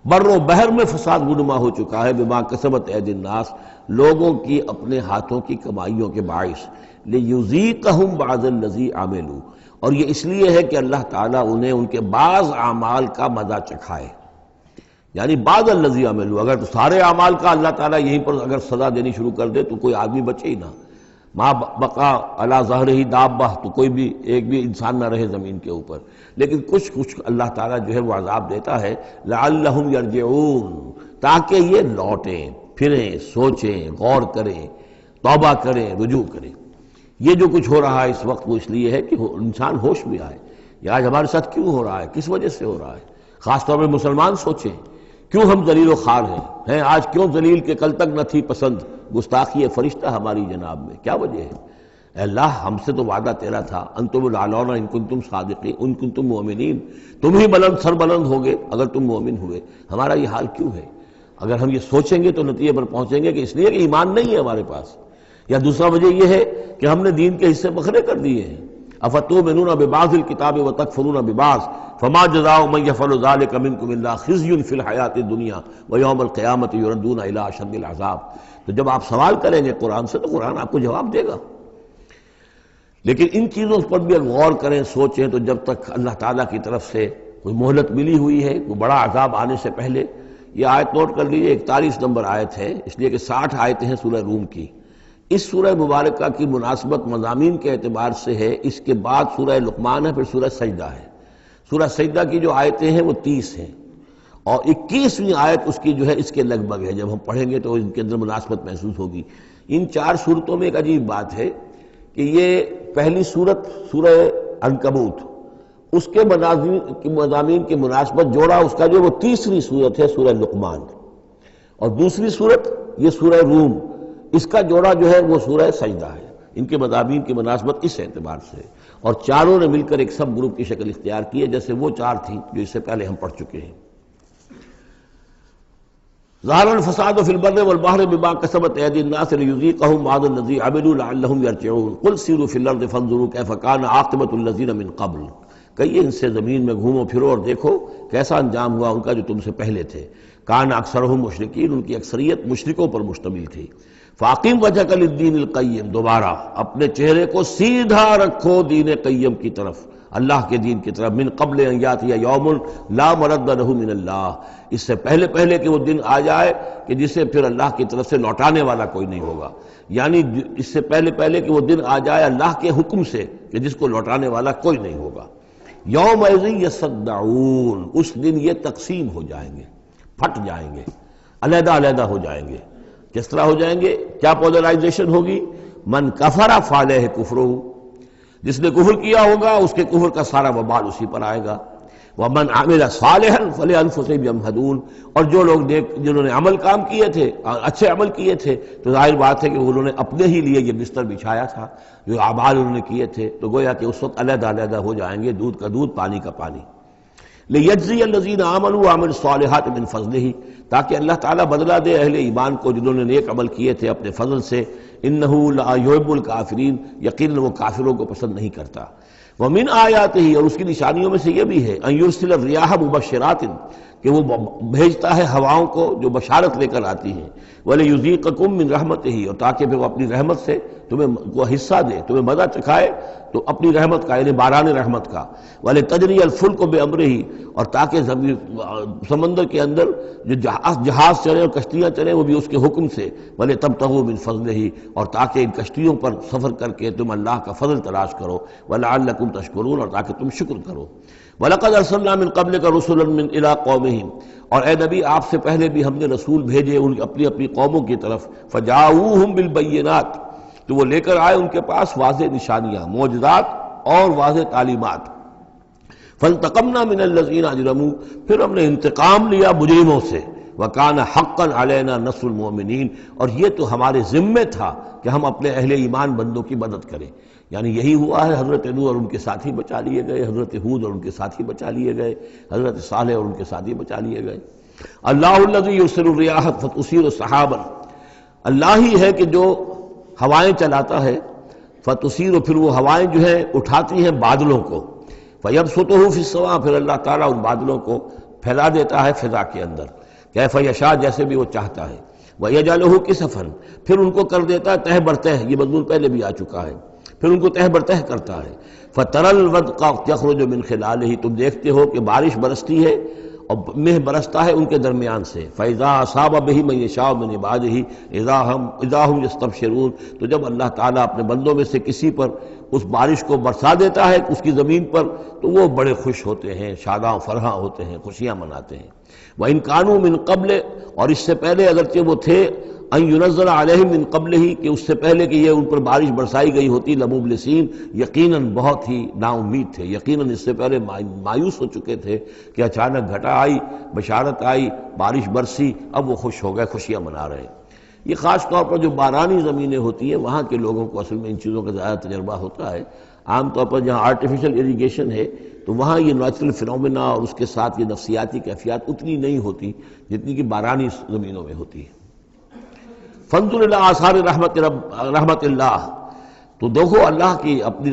بر و بحر میں فساد رونما ہو چکا ہے بما کسبت ایدی الناس، لوگوں کی اپنے ہاتھوں کی کمائیوں کے باعث، لیذیقہم بعض الذی عملوا، اور یہ اس لیے ہے کہ اللہ تعالیٰ انہیں ان کے بعض اعمال کا مزہ چکھائے، یعنی بعض الذی عملوا، اگر تو سارے اعمال کا اللہ تعالیٰ یہیں پر اگر سزا دینی شروع کر دے تو کوئی آدمی بچے ہی نہ، ما بقا علی ظہرہ دابہ، تو کوئی بھی ایک بھی انسان نہ رہے زمین کے اوپر، لیکن کچھ اللہ تعالیٰ جو ہے وہ عذاب دیتا ہے، لعلہم یرجعون، تاکہ یہ لوٹیں پھریں، سوچیں، غور کریں، توبہ کریں، رجوع کریں۔ یہ جو کچھ ہو رہا ہے اس وقت وہ اس لیے ہے کہ انسان ہوش میں آئے، یہ آج ہمارے ساتھ کیوں ہو رہا ہے، کس وجہ سے ہو رہا ہے، خاص طور پہ مسلمان سوچیں کیوں ہم ذلیل و خوار ہیں آج، کیوں ذلیل کہ کل تک نہ تھی پسند گستاخی فرشتہ ہماری جناب میں، کیا وجہ ہے؟ اے اللہ، ہم سے تو وعدہ تیرا تھا، انتم الاعلون ان کنتم صادقین ان کنتم مؤمنین، تم ہی بلند سر بلند ہوگے اگر تم مومن ہوئے، ہمارا یہ حال کیوں ہے؟ اگر ہم یہ سوچیں گے تو نتیجے پر پہنچیں گے کہ اس لیے کہ ایمان نہیں ہے ہمارے پاس، یا دوسرا وجہ یہ ہے کہ ہم نے دین کے حصے بکھرے کر دیے ہیں۔ افتؤمنون ببعض الکتاب وتکفرون ببعض فما جزاء من يفعل ذلك منكم الا خزي في الحیاۃ الدنیا ویوم القیامۃ یردون الی اشد العذاب۔ تو جب آپ سوال کریں گے قرآن سے تو قرآن آپ کو جواب دے گا، لیکن ان چیزوں پر بھی اگر غور کریں، سوچیں، تو جب تک اللہ تعالیٰ کی طرف سے کوئی مہلت ملی ہوئی ہے، کوئی بڑا عذاب آنے سے پہلے، یہ آیت نوٹ کر لیجیے، 41 نمبر آیت ہے، اس لیے کہ 60 آیتیں ہیں سورہ روم کی۔ اس سورہ مبارکہ کی مناسبت مضامین کے اعتبار سے ہے، اس کے بعد سورہ لقمان ہے، پھر سورہ سجدہ ہے۔ سورہ سجدہ کی جو آیتیں ہیں وہ 30 ہیں، اور 21ویں آیت اس کی جو ہے اس کے لگ بھگ ہے، جب ہم پڑھیں گے تو ان کے اندر مناسبت محسوس ہوگی۔ ان 4 صورتوں میں ایک عجیب بات ہے کہ یہ پہلی صورت سورہ عنکبوت، اس کے مضامین کی مناسبت جوڑا اس کا جو وہ تیسری صورت ہے سورہ لقمان، اور دوسری صورت یہ سورہ روم، اس کا جوڑا جو ہے وہ سورہ سجدہ ہے۔ ان کے مضامین کی مناسبت اس اعتبار سے، اور چاروں نے مل کر ایک سب گروپ کی شکل اختیار کی ہے، جیسے وہ 4 تھیں جو اس سے پہلے ہم پڑھ چکے ہیں۔ ظہر الفساد فی البر والبحر بما کسبت ایدی الناس لیذیقہم بعض الذی عملوا لعلہم یرجعون قل سیروا فی الارض فانظروا کیف کان عاقبۃ الذین من قبل، کہیے ان سے زمین میں گھومو پھرو اور دیکھو کیسا انجام ہوا ان کا جو تم سے پہلے تھے۔ کان اکثرہم مشرکین، ان کی اکثریت مشرکوں پر مشتمل تھی۔ فاقم وجہک للدین القیم، دوبارہ اپنے چہرے کو سیدھا رکھو دین قیم کی طرف، اللہ کے دین کی طرف، من قبل ان یاتی یوم لا مرد لہ من اللہ، اس سے پہلے کہ وہ دن آ جائے کہ جسے پھر اللہ کی طرف سے لوٹانے والا کوئی نہیں ہوگا، یعنی اس سے پہلے کہ وہ دن آ جائے اللہ کے حکم سے کہ جس کو لوٹانے والا کوئی نہیں ہوگا۔ یومئذ یصدعون، اس دن یہ تقسیم ہو جائیں گے، پھٹ جائیں گے، علیحدہ ہو جائیں گے۔ کس طرح ہو جائیں گے؟ کیا پولرائزیشن ہوگی؟ من کفر فعلیہ کفرہ، جس نے کفر کیا ہوگا اس کے کفر کا سارا وبال اسی پر آئے گا۔ ومن عمل صالحا فلانفسہم یمہدون، اور جو لوگ جنہوں نے عمل کام کیے تھے، اچھے عمل کیے تھے، تو ظاہر بات ہے کہ انہوں نے اپنے ہی لیے یہ بستر بچھایا تھا، جو اعمال انہوں نے کیے تھے، تو گویا کہ اس وقت علیحدہ ہو جائیں گے، دودھ کا دودھ پانی کا پانی۔ لیجزی الذین آمنوا وعملوا الصالحات من فضلہ، تاکہ اللہ تعالیٰ بدلہ دے اہل ایمان کو جنہوں نے نیک عمل کیے تھے اپنے فضل سے۔ انہ لا یحب الکافرین، یقیناً وہ کافروں کو پسند نہیں کرتا۔ ومن آیاتہ، اور اس کی نشانیوں میں سے یہ بھی ہے ان یرسل الریاح مبشرات، کہ وہ بھیجتا ہے ہواؤں کو جو بشارت لے کر آتی ہیں، وَلِيُذِيقَكُم مِّن رَحْمَتِهِ، اور تاکہ پھر وہ اپنی رحمت سے تمہیں کو حصہ دے، تمہیں مزہ چکھائے تو اپنی رحمت کا، یعنی باران رحمت کا، وَلِتَجْرِيَ الْفُلْكُ بِأَمْرِهِ، اور تاکہ سمندر کے اندر جو جہاز چلے اور کشتیاں چلیں وہ بھی اس کے حکم سے، وَلِتَبْتَغُوا مِن فَضْلِهِ، اور تاکہ ان کشتیوں پر سفر کر کے تم اللہ کا فضل تلاش کرو، وَلَعَلَّكُمْ تَشْكُرُونَ، اور تاکہ تم شکر کرو۔ وَلَقَدْ أَرْسَلْنَا مِن قَبْلِكَ رُسُلًا إِلَىٰ قَوْمِهِمْ، اور اے نبی آپ سے پہلے بھی ہم نے رسول بھیجے ان اپنی اپنی قوموں کی طرف، فَجَاءُوهُم بِالْبَيِّنَاتِ، تو وہ لے کر آئے ان کے پاس واضح نشانیاں، معجزات اور واضح تعلیمات۔ فَانْتَقَمْنَا مِنَ الَّذِينَ أَجْرَمُوا، پھر ہم نے انتقام لیا مجرموں سے، وَكَانَ حَقًّا عَلَيْنَا نَصْرُ الْمُؤْمِنِينَ، اور یہ تو ہمارے ذمے تھا کہ ہم اپنے اہل ایمان بندوں کی مدد کریں۔ یعنی یہی ہوا ہے، حضرت نوح اور ان کے ساتھی بچا لیے گئے، حضرت ہود اور ان کے ساتھی بچا لیے گئے، حضرت صالح اور ان کے ساتھی بچا لیے گئے۔ اللہ الذی یرسل الریاح فتثیر سحابا، اللہ ہی ہے کہ جو ہوائیں چلاتا ہے، فتثیر، پھر وہ ہوائیں جو ہیں اٹھاتی ہیں بادلوں کو، فیبسطہ فی السماء، پھر اللہ تعالیٰ ان بادلوں کو پھیلا دیتا ہے فضا کے اندر، کیف یشاء، جیسے بھی وہ چاہتا ہے، ویجعلہ کسفا، پھر ان کو کر دیتا ہے تہ برتہ، یہ مضمون پہلے بھی آ چکا ہے، پھر ان کو تہ برتہ کرتا ہے۔ فَتَرَى الْوَدْقَ يَخْرُجُ مِنْ خِلَالِهِ، تم دیکھتے ہو کہ بارش برستی ہے اور مہ برستا ہے ان کے درمیان سے، فَإِذَا أَصَابَ بِهِ مَن يَشَاءُ مِنْ عِبَادِهِ إِذَا هُمْ يَسْتَبْشِرُونَ، تو جب اللہ تعالیٰ اپنے بندوں میں سے کسی پر اس بارش کو برسا دیتا ہے اس کی زمین پر، تو وہ بڑے خوش ہوتے ہیں، شاداں فرحاں ہوتے ہیں، خوشیاں مناتے ہیں۔ وَإِنْ كَانُوا مِنْ قَبْلِ، اور اس سے پہلے اگرچہ وہ تھے، ان ينزل علیہم من قبل ہی، کہ اس سے پہلے کہ یہ ان پر بارش برسائی گئی ہوتی، لمبلسین، یقیناً بہت ہی نا امید تھے، یقیناً اس سے پہلے مایوس ہو چکے تھے کہ اچانک گھٹا آئی، بشارت آئی، بارش برسی، اب وہ خوش ہو گئے، خوشیاں منا رہے ہیں۔ یہ خاص طور پر جو بارانی زمینیں ہوتی ہیں وہاں کے لوگوں کو اصل میں ان چیزوں کا زیادہ تجربہ ہوتا ہے۔ عام طور پر جہاں آرٹیفیشل اریگیشن ہے تو وہاں یہ نیچرل فنومینا اور اس کے ساتھ یہ نفسیاتی کیفیات اتنی نہیں ہوتی جتنی کہ بارانی زمینوں میں ہوتی ہے۔ فانظر الی آثار رحمت اللہ، تو دیکھو اللہ کی اپنی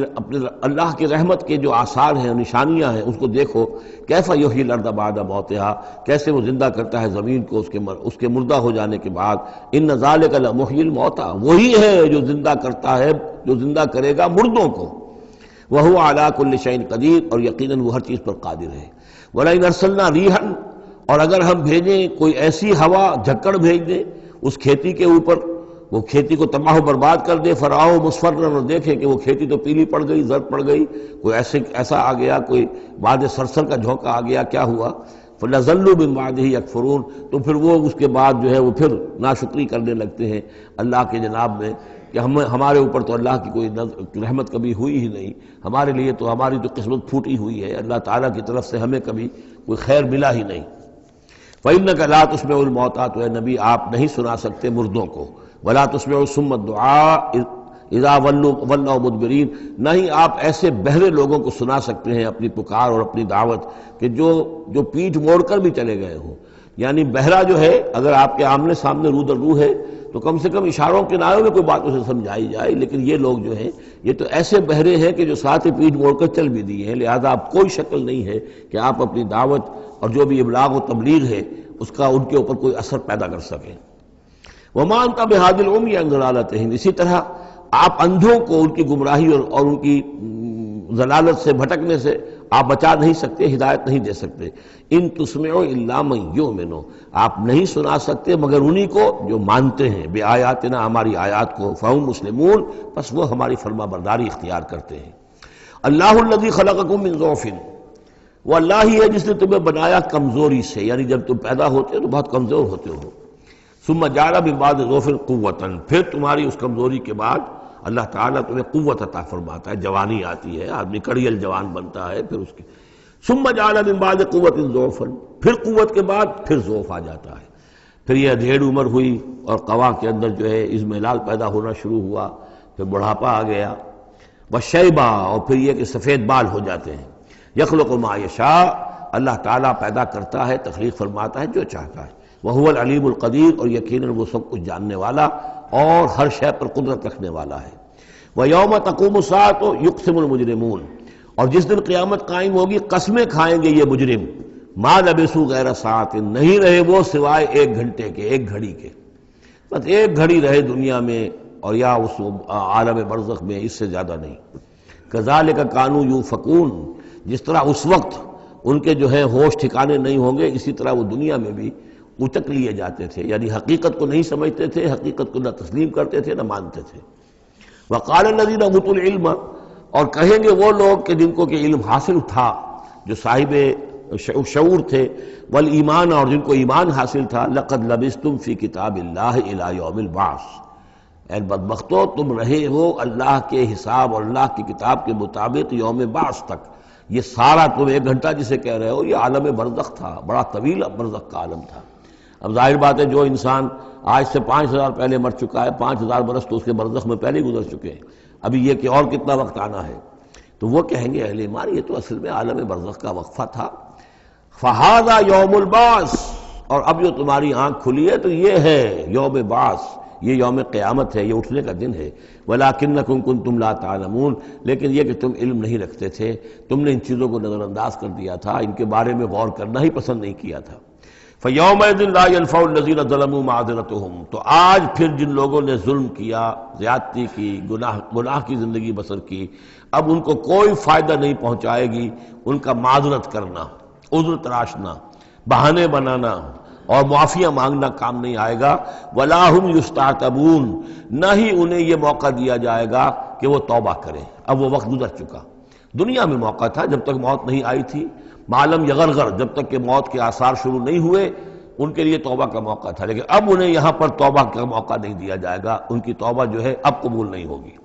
اللہ کی رحمت کے جو آثار ہیں، نشانیاں ہیں، اس کو دیکھو۔ کیف یحیی الارض بعد موتہا، کیسے وہ زندہ کرتا ہے زمین کو اس کے مردہ ہو جانے کے بعد۔ ان ذالک لمحیی الموتیٰ، وہی ہے جو زندہ کرتا ہے، جو زندہ کرے گا مردوں کو۔ وہو علی کل شیء قدیر، اور یقیناً وہ ہر چیز پر قادر ہے۔ ولئن ارسلنا ریحا، اور اگر ہم بھیجیں کوئی ایسی ہوا، جھکڑ بھیج دیں اس کھیتی کے اوپر، وہ کھیتی کو تباہ و برباد کر دے، فراؤ مصفرا، اور دیکھیں کہ وہ کھیتی تو پیلی پڑ گئی، زرد پڑ گئی، کوئی ایسا آ گیا، کوئی باد سرسر کا جھونکا آ گیا، کیا ہوا؟ فَلَظَلُّوا مِن بَعْدِهِ يَكْفُرُونَ، تو پھر وہ اس کے بعد جو ہے وہ پھر ناشکری کرنے لگتے ہیں اللہ کے جناب میں، کہ ہمارے اوپر تو اللہ کی کوئی رحمت کبھی ہوئی ہی نہیں، ہمارے لیے تو ہماری تو قسمت پھوٹی ہوئی ہے، اللہ تعالیٰ کی طرف سے ہمیں کبھی کوئی خیر ملا ہی نہیں۔ فَإِنَّكَ لَا تُسْمِعُ الْمَوْتَىٰ، تو اے نبی آپ نہیں سنا سکتے مردوں کو، وَلَا تُسْمِعُ الصُّمَّ الدُّعَاءَ اذا ولوا مدبرین، نہ ہی آپ ایسے بہرے لوگوں کو سنا سکتے ہیں اپنی پکار اور اپنی دعوت کہ جو پیٹھ موڑ کر بھی چلے گئے ہوں۔ یعنی بہرا جو ہے اگر آپ کے آمنے سامنے رو در رو ہے تو کم سے کم اشاروں کے نائوں میں کوئی بات اسے سمجھائی جائے، لیکن یہ لوگ جو ہیں یہ تو ایسے بہرے ہیں کہ جو ساتھ ہی پیٹھ موڑ کر چل بھی دیے ہیں، لہذا اب کوئی شکل نہیں ہے کہ آپ اپنی دعوت اور جو بھی ابلاغ و تبلیغ ہے اس کا ان کے اوپر کوئی اثر پیدا کر سکیں۔ وَمَا أَنْتَ بِهَادِ الْعُمْيِ عَنْ ضَلَالَتِهِمْ، اسی طرح آپ اندھوں کو ان کی گمراہی اور ان کی ضلالت سے، بھٹکنے سے آپ بچا نہیں سکتے، ہدایت نہیں دے سکتے۔ ان تسمع الا من یؤمن، آپ نہیں سنا سکتے مگر انہی کو جو مانتے ہیں، بے آیاتنا، ہماری آیات کو، فہم مسلمون، بس وہ ہماری فرما برداری اختیار کرتے ہیں۔ اللہ الذی خلقکم من ضعف، وہ اللہ ہی ہے جس نے تمہیں بنایا کمزوری سے، یعنی جب تم پیدا ہوتے ہو تو بہت کمزور ہوتے ہو، ثم جعل من بعد ضعف قوۃ، پھر تمہاری اس کمزوری کے بعد اللہ تعالیٰ تمہیں قوت عطا فرماتا ہے، جوانی آتی ہے، آدمی کڑیل جوان بنتا ہے، پھر اس کی ثم جعل من بعد قوت ضعفا، پھر قوت کے بعد پھر ضعف آ جاتا ہے، پھر یہ ادھیڑ عمر ہوئی اور قوا کے اندر جو ہے اضمحلال پیدا ہونا شروع ہوا، پھر بڑھاپا آ گیا، وشیبہ، اور پھر یہ کہ سفید بال ہو جاتے ہیں۔ یخلق ما یشاء، اللہ تعالیٰ پیدا کرتا ہے، تخلیق فرماتا ہے جو چاہتا ہے، وہو العلیم القدیر، اور یقیناً وہ سب کچھ جاننے والا اور ہر شے پر قدرت رکھنے والا ہے۔ وَيَوْمَ تَقُومُ السَّاعَةُ يُقْسِمُ الْمُجْرِمُونَ، اور جس دن قیامت قائم ہوگی قسمیں کھائیں گے یہ مجرم، ما لبثوا غیر ساعۃ، نہیں رہے وہ سوائے ایک گھنٹے کے، ایک گھڑی کے، بس ایک گھڑی رہے دنیا میں اور یا اس عالم برزخ میں، اس سے زیادہ نہیں۔ کذالک کانوا یؤفکون، جس طرح اس وقت ان کے جو ہے ہوش ٹھکانے نہیں ہوں گے، اسی طرح وہ دنیا میں بھی اچک لیے جاتے تھے، یعنی حقیقت کو نہیں سمجھتے تھے، حقیقت کو نہ تسلیم کرتے تھے نہ مانتے تھے۔ وقال الذین اوتوا العلم، اور کہیں گے وہ لوگ کہ جن کو کہ علم حاصل تھا، جو صاحب شعور تھے، والایمان، اور جن کو ایمان حاصل تھا، لقد لبثتم فی کتاب اللہ الی یوم البعث، اے بدبختو تم رہے ہو اللہ کے حساب اور اللہ کی کتاب کے مطابق یوم بعث تک۔ یہ سارا تم ایک گھنٹہ جسے کہہ رہے ہو یہ عالم برزخ تھا، بڑا طویل برزخ کا عالم تھا۔ اب ظاہر بات ہے جو انسان آج سے 5000 پہلے مر چکا ہے، 5000 برس تو اس کے برزخ میں پہلے ہی گزر چکے ہیں، ابھی یہ کہ اور کتنا وقت آنا ہے، تو وہ کہیں گے اہل ایمان یہ تو اصل میں عالم برزخ کا وقفہ تھا۔ فہذا یوم البعث، اور اب جو تمہاری آنکھ کھلی ہے تو یہ ہے یوم بعث، یہ یوم قیامت ہے، یہ اٹھنے کا دن ہے۔ وَلَٰكِنَّكُمْ كُنتُمْ لَا تَعْلَمُونَ، لیکن یہ کہ تم علم نہیں رکھتے تھے، تم نے ان چیزوں کو نظر انداز کر دیا تھا، ان کے بارے میں غور کرنا ہی پسند نہیں کیا تھا۔ فَيَوْمَئِذٍ لَا يَنفَعُ الَّذِينَ ظَلَمُوا مَعْذِرَتُهُمْ، تو آج پھر جن لوگوں نے ظلم کیا، زیادتی کی، گناہ کی زندگی بسر کی، اب ان کو کوئی فائدہ نہیں پہنچائے گی ان کا معذرت کرنا، عذر تراشنا، بہانے بنانا اور معافیاں مانگنا کام نہیں آئے گا۔ وَلَا هُمْ يُسْتَعْتَبُونَ، نہ ہی انہیں یہ موقع دیا جائے گا کہ وہ توبہ کریں، اب وہ وقت گزر چکا۔ دنیا میں موقع تھا جب تک موت نہیں آئی تھی، معلم یغرغر، جب تک کہ موت کے آثار شروع نہیں ہوئے ان کے لیے توبہ کا موقع تھا، لیکن اب انہیں یہاں پر توبہ کا موقع نہیں دیا جائے گا، ان کی توبہ جو ہے اب قبول نہیں ہوگی۔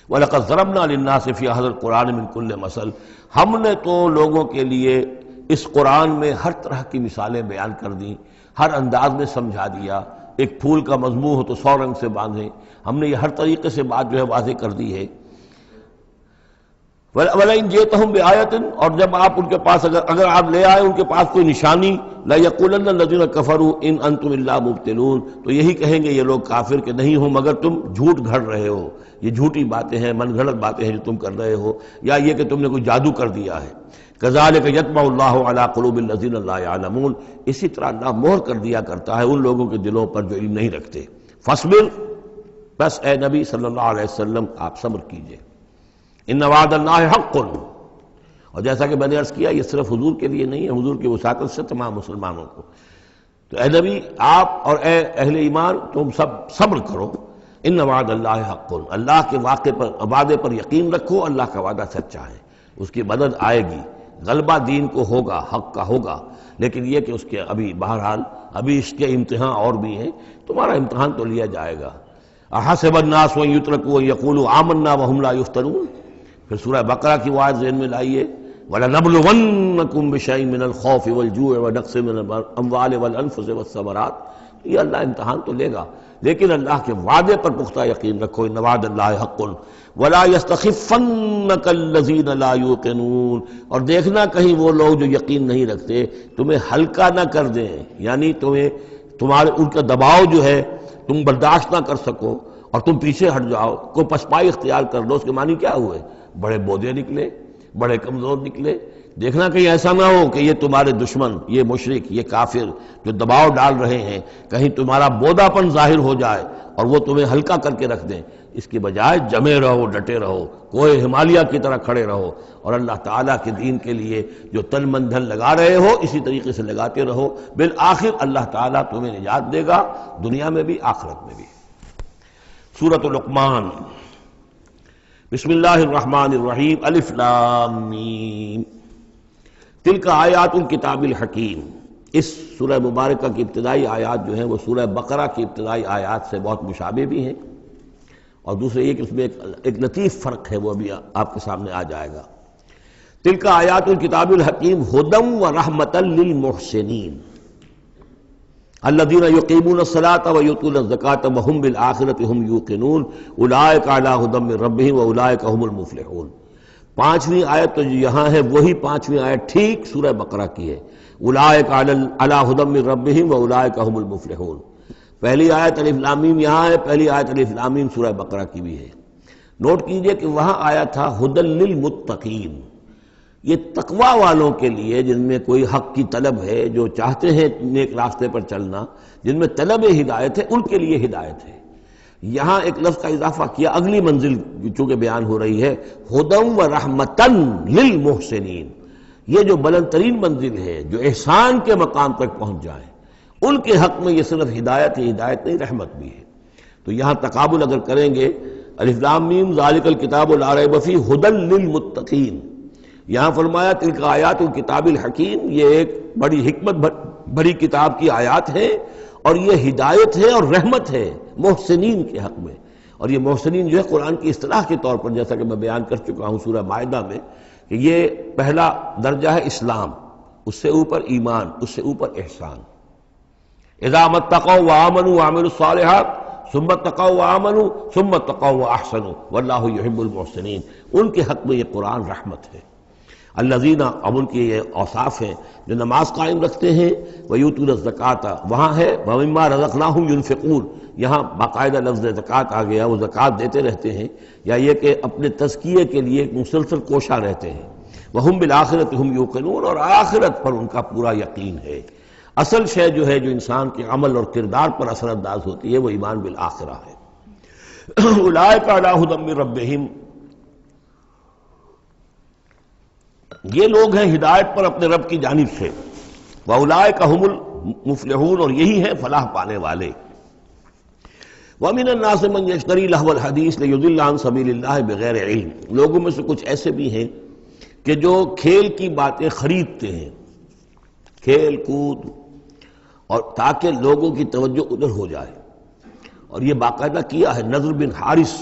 وَلَقَدْ ضَرَبْنَا لِلنَّاسِ فِي هَذَا الْقُرْآنِ مِنْ كُلِّ مَثَلٍ، ہم نے تو لوگوں کے لیے اس قرآن میں ہر طرح کی مثالیں بیان کر دیں، ہر انداز میں سمجھا دیا۔ ایک پھول کا مضمون ہو تو 100 رنگ سے باندھیں، ہم نے یہ ہر طریقے سے بات جو ہے واضح کر دی ہے۔ وَلَئِنْ جِئْتَهُمْ بِآيَةٍ، اور جب آپ ان کے پاس اگر آپ لے آئے ان کے پاس کوئی نشانی، لَيَقُولَنَّ الَّذِينَ كَفَرُوا إِنْ أَنْتُمْ إِلَّا مُبْطِلُونَ، تو یہی کہیں گے یہ لوگ کافر کہ نہیں ہو مگر تم جھوٹ گھڑ رہے ہو، یہ جھوٹی باتیں ہیں، من گھڑت باتیں ہیں جو تم کر رہے ہو، یا یہ کہ تم نے کوئی جادو کر دیا ہے۔ كَذَلِكَ يَطْبَعُ اللَّهُ عَلَىٰ قُلُوبِ الَّذِينَ لَا يَعْلَمُونَ، اسی طرح اللہ مہر کر دیا کرتا ہے ان لوگوں کے دلوں پر جو علم نہیں رکھتے۔ فَاصْبِرْ، بس اے نبی صلی اللہ علیہ وسلم آپ صبر کیجئے۔ إِنَّ وَعْدَ اللَّهِ حَقٌّ، اور جیسا کہ میں نے عرض کیا یہ صرف حضور کے لیے نہیں ہے، حضور کی وساطت سے تمام مسلمانوں کو۔ تو اے نبی آپ اور اے اہل ایمان تم سب صبر کرو۔ ان وعد اللہ حق، اللہ کے وعدے پر یقین رکھو، اللہ کا وعدہ سچا ہے، اس کی مدد آئے گی، غلبہ دین کو ہوگا، حق کا ہوگا، لیکن یہ کہ اس کے ابھی بہرحال ابھی اس کے امتحان اور بھی ہیں، تمہارا امتحان تو لیا جائے گا۔ احسب الناس ان یترکوا ان یقولوا آمنا وهم لا یفتنون، پھر سورہ بقرہ کی آیت ذہن میں لائیے، وَلَنَبْلُوَنَّكُمْ بِشَيْءٍ مِّنَ الْخَوْفِ وَالْجُوعِ وَنَقْصٍ مِّنَ الْأَمْوَالِ وَالْأَنفُسِ وَالثَّمَرَاتِ، یہ اللہ امتحان تو لے گا، لیکن اللہ کے وعدے پر پختہ یقین رکھو۔ إِنَّ وَعْدَ اللَّهِ حَقٌّ وَلَا يَسْتَخِفَّنَّكَ الَّذِينَ لَا يُوقِنُونَ، اور دیکھنا کہیں وہ لوگ جو یقین نہیں رکھتے تمہیں ہلکا نہ کر دیں، یعنی تمہارے ان کا دباؤ جو ہے تم برداشت نہ کر سکو اور تم پیچھے ہٹ جاؤ، کوئی پسپائی اختیار کر لو، اس کے معنی کیا ہوئے؟ بڑے بودے نکلے، بڑے کمزور نکلے۔ دیکھنا کہیں ایسا نہ ہو کہ یہ تمہارے دشمن، یہ مشرک، یہ کافر جو دباؤ ڈال رہے ہیں، کہیں تمہارا بودا پن ظاہر ہو جائے اور وہ تمہیں ہلکا کر کے رکھ دیں، اس کی بجائے جمے رہو، ڈٹے رہو، کوئی ہمالیہ کی طرح کھڑے رہو، اور اللہ تعالیٰ کے دین کے لیے جو تن من دھن لگا رہے ہو اسی طریقے سے لگاتے رہو، بالآخر اللہ تعالیٰ تمہیں نجات دے گا، دنیا میں بھی آخرت میں بھی۔ سورۃ لقمان، بسم اللہ الرحمن الرحیم، الف لام میم، تلک آیات الکتاب الحکیم۔ اس سورہ مبارکہ کی ابتدائی آیات جو ہیں وہ سورہ بقرہ کی ابتدائی آیات سے بہت مشابہ بھی ہیں، اور دوسرے یہ کہ اس میں ایک لطیف فرق ہے، وہ بھی آپ کے سامنے آ جائے گا۔ تلک آیات الکتاب الحکیم ھدی ورحمۃ للمحسنین الذین یقیمون الصلاۃ ویؤتون الزکاۃ وہم بالآخرۃ ہم یوقنون اولئک علی ھدی من ربہم واولئک ھم المفلحون۔ پانچویں آیت تو یہاں ہے وہی پانچویں آیت ٹھیک سورہ بقرہ کی ہے، اولئک علی ھدی من ربہم واولئک ھم المفلحون۔ پہلی آیت الف لام میم یہاں ہے، پہلی آیت الف لام میم سورہ بقرہ کی بھی ہے۔ نوٹ کیجئے کہ وہاں آیا تھا ھدی للمتقین، یہ تقوی والوں کے لیے، جن میں کوئی حق کی طلب ہے، جو چاہتے ہیں نیک راستے پر چلنا، جن میں طلب ہدایت ہے، ان کے لیے ہدایت ہے۔ یہاں ایک لفظ کا اضافہ کیا، اگلی منزل چونکہ بیان ہو رہی ہے، ہدی و رحمتن للمحسنین، یہ جو بلند ترین منزل ہے، جو احسان کے مقام تک پہنچ جائیں، ان کے حق میں یہ صرف ہدایت ہی ہدایت نہیں، رحمت بھی ہے۔ تو یہاں تقابل اگر کریں گے، الف لام میم ذالک الکتاب لا ریب فیہ ھدی للمتقین، یہاں فرمایا تلک آیات الکتاب الحکیم، یہ ایک بڑی حکمت بڑی کتاب کی آیات ہیں، اور یہ ہدایت ہے اور رحمت ہے محسنین کے حق میں۔ اور یہ محسنین جو ہے قرآن کی اصطلاح کے طور پر، جیسا کہ میں بیان کر چکا ہوں سورہ مائدہ میں، کہ یہ پہلا درجہ ہے اسلام، اس سے اوپر ایمان، اس سے اوپر احسان۔ اذا ما اتقوا وآمنوا وعملوا الصالحات ثم اتقوا وآمنوا ثم اتقوا واحسنوا واللہ یحب المحسنین، ان کے حق میں یہ قرآن رحمت ہے۔ الذین، اب ان کے یہ اوصاف ہیں جو نماز قائم رکھتے ہیں، ویؤتون الزکوٰۃ، وہاں ہے ومما رزقناہم ینفقون، یہاں باقاعدہ لفظ زکوٰۃ آ گیا، وہ زکوٰۃ دیتے رہتے ہیں، یا یہ کہ اپنے تزکیے کے لیے ایک مسلسل کوشاں رہتے ہیں۔ وہم بالآخرۃ ہم یوقنون، اور آخرت پر ان کا پورا یقین ہے۔ اصل شے جو ہے، جو انسان کے عمل اور کردار پر اثر انداز ہوتی ہے، وہ ایمان بالآخرہ ہے۔ اولئک علی ھدی من ربہم، یہ لوگ ہیں ہدایت پر اپنے رب کی جانب سے، وَأُولَئِكَ هُمُ الْمُفْلِحُونَ، اور یہی ہیں فلاح پانے والے۔ وَمِنَ النَّاسِ مَن يَشْتَرِي لَهْوَ الْحَدِيثِ لِيُضِلَّ عَن سَبِيلِ اللَّهِ بِغَيْرِ عِلْمٍ، لوگوں میں سے کچھ ایسے بھی ہیں کہ جو کھیل کی باتیں خریدتے ہیں، کھیل کود، اور تاکہ لوگوں کی توجہ ادھر ہو جائے۔ اور یہ باقاعدہ کیا ہے نضر بن حارث،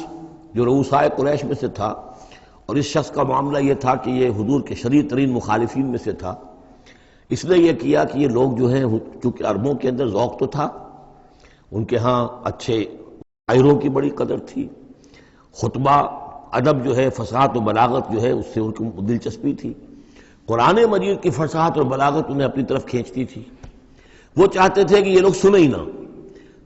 جو رؤسائے قریش میں سے تھا، اور اس شخص کا معاملہ یہ تھا کہ یہ حضور کے شدید ترین مخالفین میں سے تھا۔ اس نے یہ کیا کہ یہ لوگ جو ہیں، چونکہ عربوں کے اندر ذوق تو تھا، ان کے ہاں اچھے شاعروں کی بڑی قدر تھی، خطبہ ادب جو ہے، فصاحت و بلاغت جو ہے، اس سے ان کو دلچسپی تھی، قرآن مجید کی فصاحت اور بلاغت انہیں اپنی طرف کھینچتی تھی۔ وہ چاہتے تھے کہ یہ لوگ سنیں ہی نہ،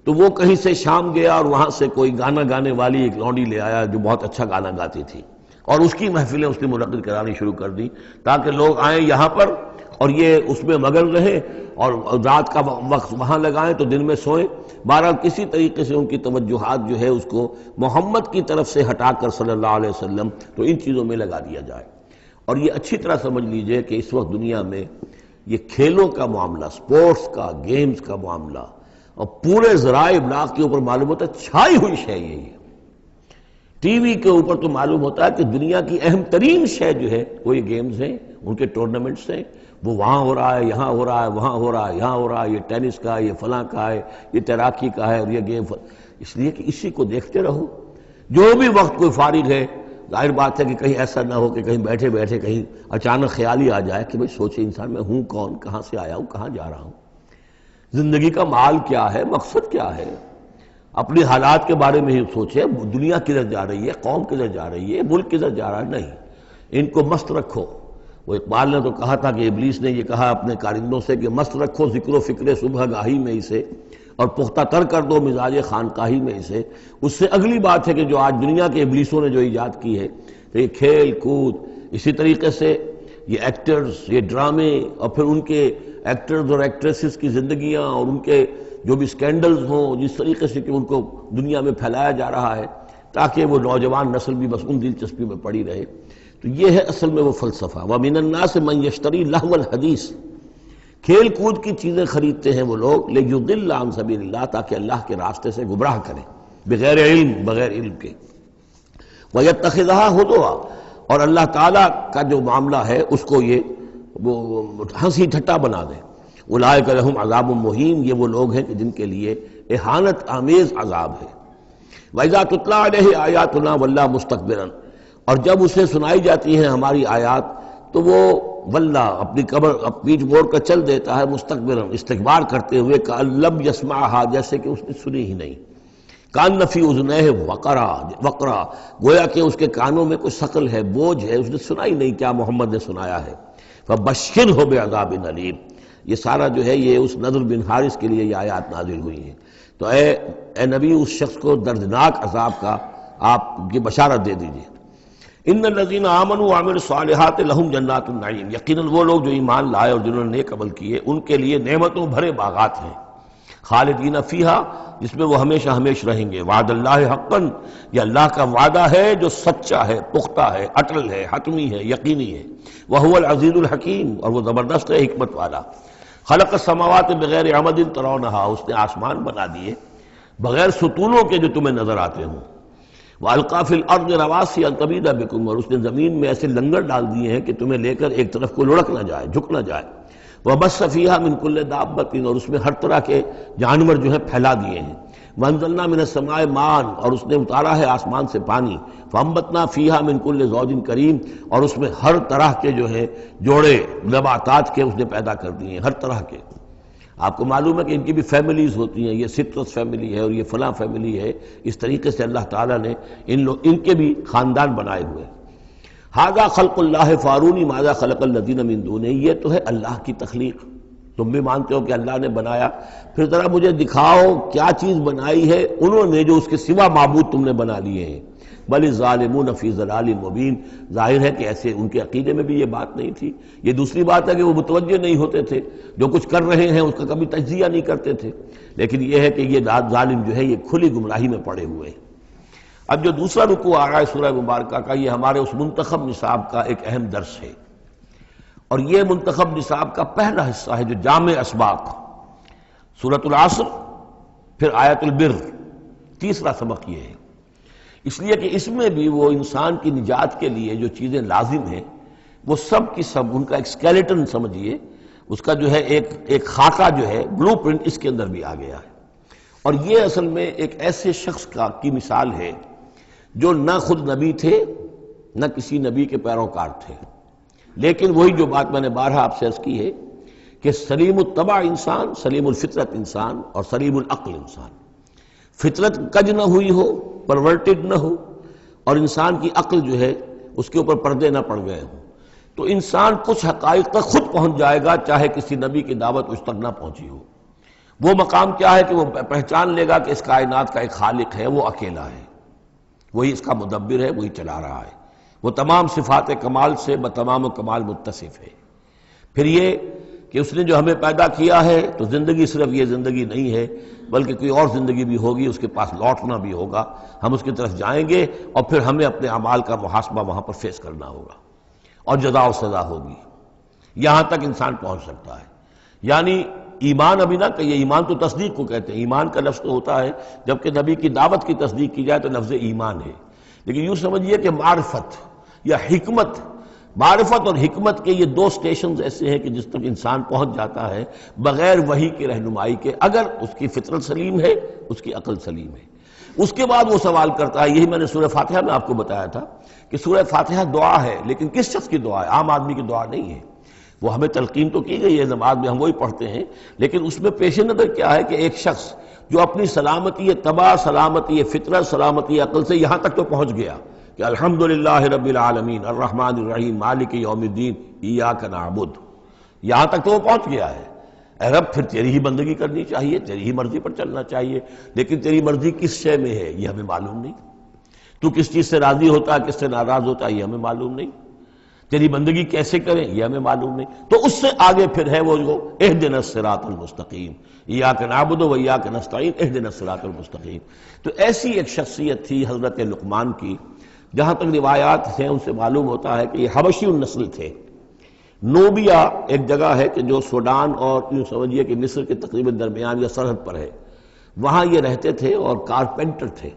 تو وہ کہیں سے شام گیا اور وہاں سے کوئی گانا گانے والی ایک لونڈی لے آیا جو بہت اچھا گانا گاتی تھی، اور اس کی محفلیں اس نے منعقد کرانی شروع کر دی، تاکہ لوگ آئیں یہاں پر اور یہ اس میں مگن رہیں، اور رات کا وقت وہاں لگائیں تو دن میں سوئیں۔ بہرحال کسی طریقے سے ان کی توجہات جو ہے اس کو محمد کی طرف سے ہٹا کر صلی اللہ علیہ وسلم تو ان چیزوں میں لگا دیا جائے۔ اور یہ اچھی طرح سمجھ لیجئے کہ اس وقت دنیا میں یہ کھیلوں کا معاملہ، سپورٹس کا، گیمز کا معاملہ، اور پورے ذرائع ابلاغ کے اوپر معلوم ہوتا ہے چھائی ہوئی شے یہ ہے۔ ٹی وی کے اوپر تو معلوم ہوتا ہے کہ دنیا کی اہم ترین شے جو ہے وہ یہ گیمز ہیں، ان کے ٹورنامنٹس ہیں، وہ وہاں ہو رہا ہے، یہاں ہو رہا ہے، وہاں ہو رہا ہے، یہاں ہو رہا ہے، یہ ٹینس کا ہے، یہ فلاں کا ہے، یہ تیراکی کا ہے، اور یہ گیم، اس لیے کہ اسی کو دیکھتے رہو۔ جو بھی وقت کوئی فارغ ہے، ظاہر بات ہے کہ کہیں ایسا نہ ہو کہ کہیں بیٹھے بیٹھے کہیں اچانک خیال ہی آ جائے کہ بھئی سوچے انسان میں ہوں کون، کہاں سے آیا ہوں، کہاں جا رہا ہوں، زندگی کا مال کیا ہے، مقصد کیا ہے، اپنی حالات کے بارے میں ہی سوچے، دنیا کدھر جا رہی ہے، قوم کدھر جا رہی ہے، ملک کدھر جا رہا ہے، نہیں، ان کو مست رکھو۔ وہ اقبال نے تو کہا تھا کہ ابلیس نے یہ کہا اپنے کارندوں سے کہ مست رکھو ذکر و فکر صبح گاہی میں اسے، اور پختہ تر کر دو مزاج خانقاہی میں اسے۔ اس سے اگلی بات ہے کہ جو آج دنیا کے ابلیسوں نے جو ایجاد کی ہے کہ یہ کھیل کود، اسی طریقے سے یہ ایکٹرز، یہ ڈرامے، اور پھر ان کے ایکٹرز اور ایکٹریسز کی زندگیاں اور ان کے جو بھی سکینڈلز ہوں، جس طریقے سے کہ ان کو دنیا میں پھیلایا جا رہا ہے تاکہ وہ نوجوان نسل بھی بس ان دلچسپی میں پڑی رہے، تو یہ ہے اصل میں وہ فلسفہ۔ وَمِنَ النَّاسِ مَن يَشْتَرِي لَهْوَ الْحَدِيثِ، کھیل کود کی چیزیں خریدتے ہیں وہ لوگ، لِيُضِلَّ عَن سَبِيلِ اللَّهِ، تاکہ اللہ کے راستے سے گمراہ کریں، بغیر علم، بغیر علم کے۔ وَيَتَّخِذَهَا هُزُوًا، اور اللہ تعالیٰ کا جو معاملہ ہے اس کو یہ ہنسی ٹھٹا بنا دیں۔ اولئک لہم عذاب مہین، یہ وہ لوگ ہیں کہ جن کے لیے اہانت آمیز عذاب ہے۔ وَإِذَا تُتْلَىٰ عَلَيْهِ آیاتُنَا وَلَّىٰ مُسْتَكْبِرًا، اور جب اسے سنائی جاتی ہیں ہماری آیات تو وہ وَلَّىٰ اپنی قبر پیٹھ موڑ کر چل دیتا ہے، مستکبرًا استکبار کرتے ہوئے، کأن لم یسمعها، جیسے کہ اس نے سنی ہی نہیں، کأن فی اذنیہ وقرا، گویا کہ اس کے کانوں میں کوئی ثقل ہے، بوجھ ہے، اس نے سنا ہی نہیں کیا محمد نے سنایا ہے۔ فَبَشِّرْهُ بِعَذَابٍ أَلِيمٍ، یہ سارا جو ہے یہ اس نضر بن حارث کے لیے یہ آیات نازل ہوئی ہیں۔ تو اے نبی، اس شخص کو دردناک عذاب کا آپ کی بشارت دے دیجئے۔ ان الذین آمنوا وعملوا الصالحات لہم جنات النعیم، یقیناً وہ لوگ جو ایمان لائے اور جنہوں نے نیک عمل کیے ان کے لیے نعمتوں بھرے باغات ہیں، خالدین فیہا، جس میں وہ ہمیشہ ہمیشہ رہیں گے۔ وعد اللہ حقا، یہ اللہ کا وعدہ ہے جو سچا ہے، پختہ ہے، اٹل ہے، حتمی ہے، یقینی ہے۔ وہو العزیز الحکیم، اور وہ زبردست ہے، حکمت والا۔ خلق السماوات بغیر عمد ترونہا، اس نے آسمان بنا دیے بغیر ستونوں کے جو تمہیں نظر آتے ہوں۔ وَأَلْقَى فِي الْأَرْضِ رَوَاسِيَ أَن تَمِيدَ بِكُمْ، اور اس نے زمین میں ایسے لنگر ڈال دیے ہیں کہ تمہیں لے کر ایک طرف کو لڑک نہ جائے، جھک نہ جائے۔ وَبَثَّ فِيهَا مِن كُلِّ دَابَّةٍ، اور اس میں ہر طرح کے جانور جو ہے پھیلا دیے ہیں۔ وَأَنزَلْنَا مِنَ السَّمَاءِ مَاءً، اور اس نے اتارا ہے آسمان سے پانی۔ فَأَنبَتْنَا فِيهَا مِن كُلِّ زَوْجٍ كَرِيمٍ، اور اس میں ہر طرح کے جو ہے جوڑے نباتات کے اس نے پیدا کر دیے ہیں، ہر طرح کے۔ آپ کو معلوم ہے کہ ان کی بھی فیملیز ہوتی ہیں، یہ سٹرس فیملی ہے اور یہ فلاں فیملی ہے، اس طریقے سے اللہ تعالیٰ نے ان کے بھی خاندان بنائے ہوئے۔ ھذا خلق اللہ فارونی ماذا خلق الذین من دونہ، یہ تو ہے اللہ کی تخلیق، تم بھی مانتے ہو کہ اللہ نے بنایا، پھر ذرا مجھے دکھاؤ کیا چیز بنائی ہے انہوں نے جو اس کے سوا معبود تم نے بنا لیے ہیں۔ بل الظالمون فی ضلال مبین، ظاہر ہے کہ ایسے ان کے عقیدے میں بھی یہ بات نہیں تھی۔ یہ دوسری بات ہے کہ وہ متوجہ نہیں ہوتے تھے، جو کچھ کر رہے ہیں اس کا کبھی تجزیہ نہیں کرتے تھے، لیکن یہ ہے کہ یہ ظالم جو ہے یہ کھلی گمراہی میں پڑے ہوئے ہیں۔ اب جو دوسرا رکوع آ رہا ہے سورہ مبارکہ کا، یہ ہمارے اس منتخب نصاب کا ایک اہم درس ہے، اور یہ منتخب نصاب کا پہلا حصہ ہے جو جامع اسباق، سورۃ العصر، پھر آیت البر، تیسرا سبق یہ ہے۔ اس لیے کہ اس میں بھی وہ انسان کی نجات کے لیے جو چیزیں لازم ہیں وہ سب کی سب ان کا ایک اسکیلیٹن سمجھیے، اس کا جو ہے ایک خاکہ جو ہے، بلو پرنٹ اس کے اندر بھی آ گیا ہے۔ اور یہ اصل میں ایک ایسے شخص کی مثال ہے جو نہ خود نبی تھے نہ کسی نبی کے پیروکار تھے، لیکن وہی جو بات میں نے بارہا آپ سے عرض کی ہے کہ سلیم الطبع انسان، سلیم الفطرت انسان، اور سلیم العقل انسان، فطرت کج نہ ہوئی ہو، پرورٹڈ نہ ہو، اور انسان کی عقل جو ہے اس کے اوپر پردے نہ پڑ گئے ہوں، تو انسان کچھ حقائق تک خود پہنچ جائے گا چاہے کسی نبی کی دعوت اس تک نہ پہنچی ہو۔ وہ مقام کیا ہے کہ وہ پہچان لے گا کہ اس کائنات کا ایک خالق ہے، وہ اکیلا ہے، وہی اس کا مدبر ہے، وہی چلا رہا ہے، وہ تمام صفات کمال سے بتمام کمال متصف ہے۔ پھر یہ کہ اس نے جو ہمیں پیدا کیا ہے تو زندگی صرف یہ زندگی نہیں ہے بلکہ کوئی اور زندگی بھی ہوگی، اس کے پاس لوٹنا بھی ہوگا، ہم اس کی طرف جائیں گے اور پھر ہمیں اپنے اعمال کا محاسبہ وہاں پر فیس کرنا ہوگا اور جزا و سزا ہوگی۔ یہاں تک انسان پہنچ سکتا ہے، یعنی ایمان ابھی نہ کہیے، ایمان تو تصدیق کو کہتے ہیں، ایمان کا لفظ تو ہوتا ہے جبکہ نبی کی دعوت کی تصدیق کی جائے تو لفظ ایمان ہے، لیکن یوں سمجھیے کہ معرفت یا حکمت، معرفت اور حکمت کے یہ دو سٹیشنز ایسے ہیں کہ جس تک انسان پہنچ جاتا ہے بغیر وحی کی رہنمائی کے، اگر اس کی فطرت سلیم ہے، اس کی عقل سلیم ہے۔ اس کے بعد وہ سوال کرتا ہے، یہی میں نے سورہ فاتحہ میں آپ کو بتایا تھا کہ سورہ فاتحہ دعا ہے، لیکن کس شخص کی دعا ہے؟ عام آدمی کی دعا نہیں ہے، وہ ہمیں تلقین تو کی گئی ہے نماز میں، ہم وہی پڑھتے ہیں، لیکن اس میں پیش نظر کیا ہے کہ ایک شخص جو اپنی سلامتی طبع، سلامتی فطرت، سلامتی عقل سے یہاں تک تو پہنچ گیا کہ الحمدللہ رب العالمین الرحمن الرحیم مالک یوم الدین ایاک نعبد، یہاں تک تو وہ پہنچ گیا ہے۔ اے رب پھر تیری ہی بندگی کرنی چاہیے، تیری ہی مرضی پر چلنا چاہیے، لیکن تیری مرضی کس شے میں ہے یہ ہمیں معلوم نہیں، تو کس چیز سے راضی ہوتا ہے، کس سے ناراض ہوتا ہے یہ ہمیں معلوم نہیں، تیری بندگی کیسے کریں یہ ہمیں معلوم نہیں۔ تو اس سے آگے پھر ہے وہ جو اہدنا الصراط المستقیم، ایاک نعبد و ایاک نستعین اہدنا الصراط المستقیم۔ تو ایسی ایک شخصیت تھی حضرت لقمان کی، جہاں تک روایات ہیں ان سے معلوم ہوتا ہے کہ یہ حبشی النسل تھے۔ نوبیا ایک جگہ ہے کہ جو سوڈان اور یوں سمجھیے کہ مصر کے تقریباً درمیان یا سرحد پر ہے، وہاں یہ رہتے تھے اور کارپینٹر تھے،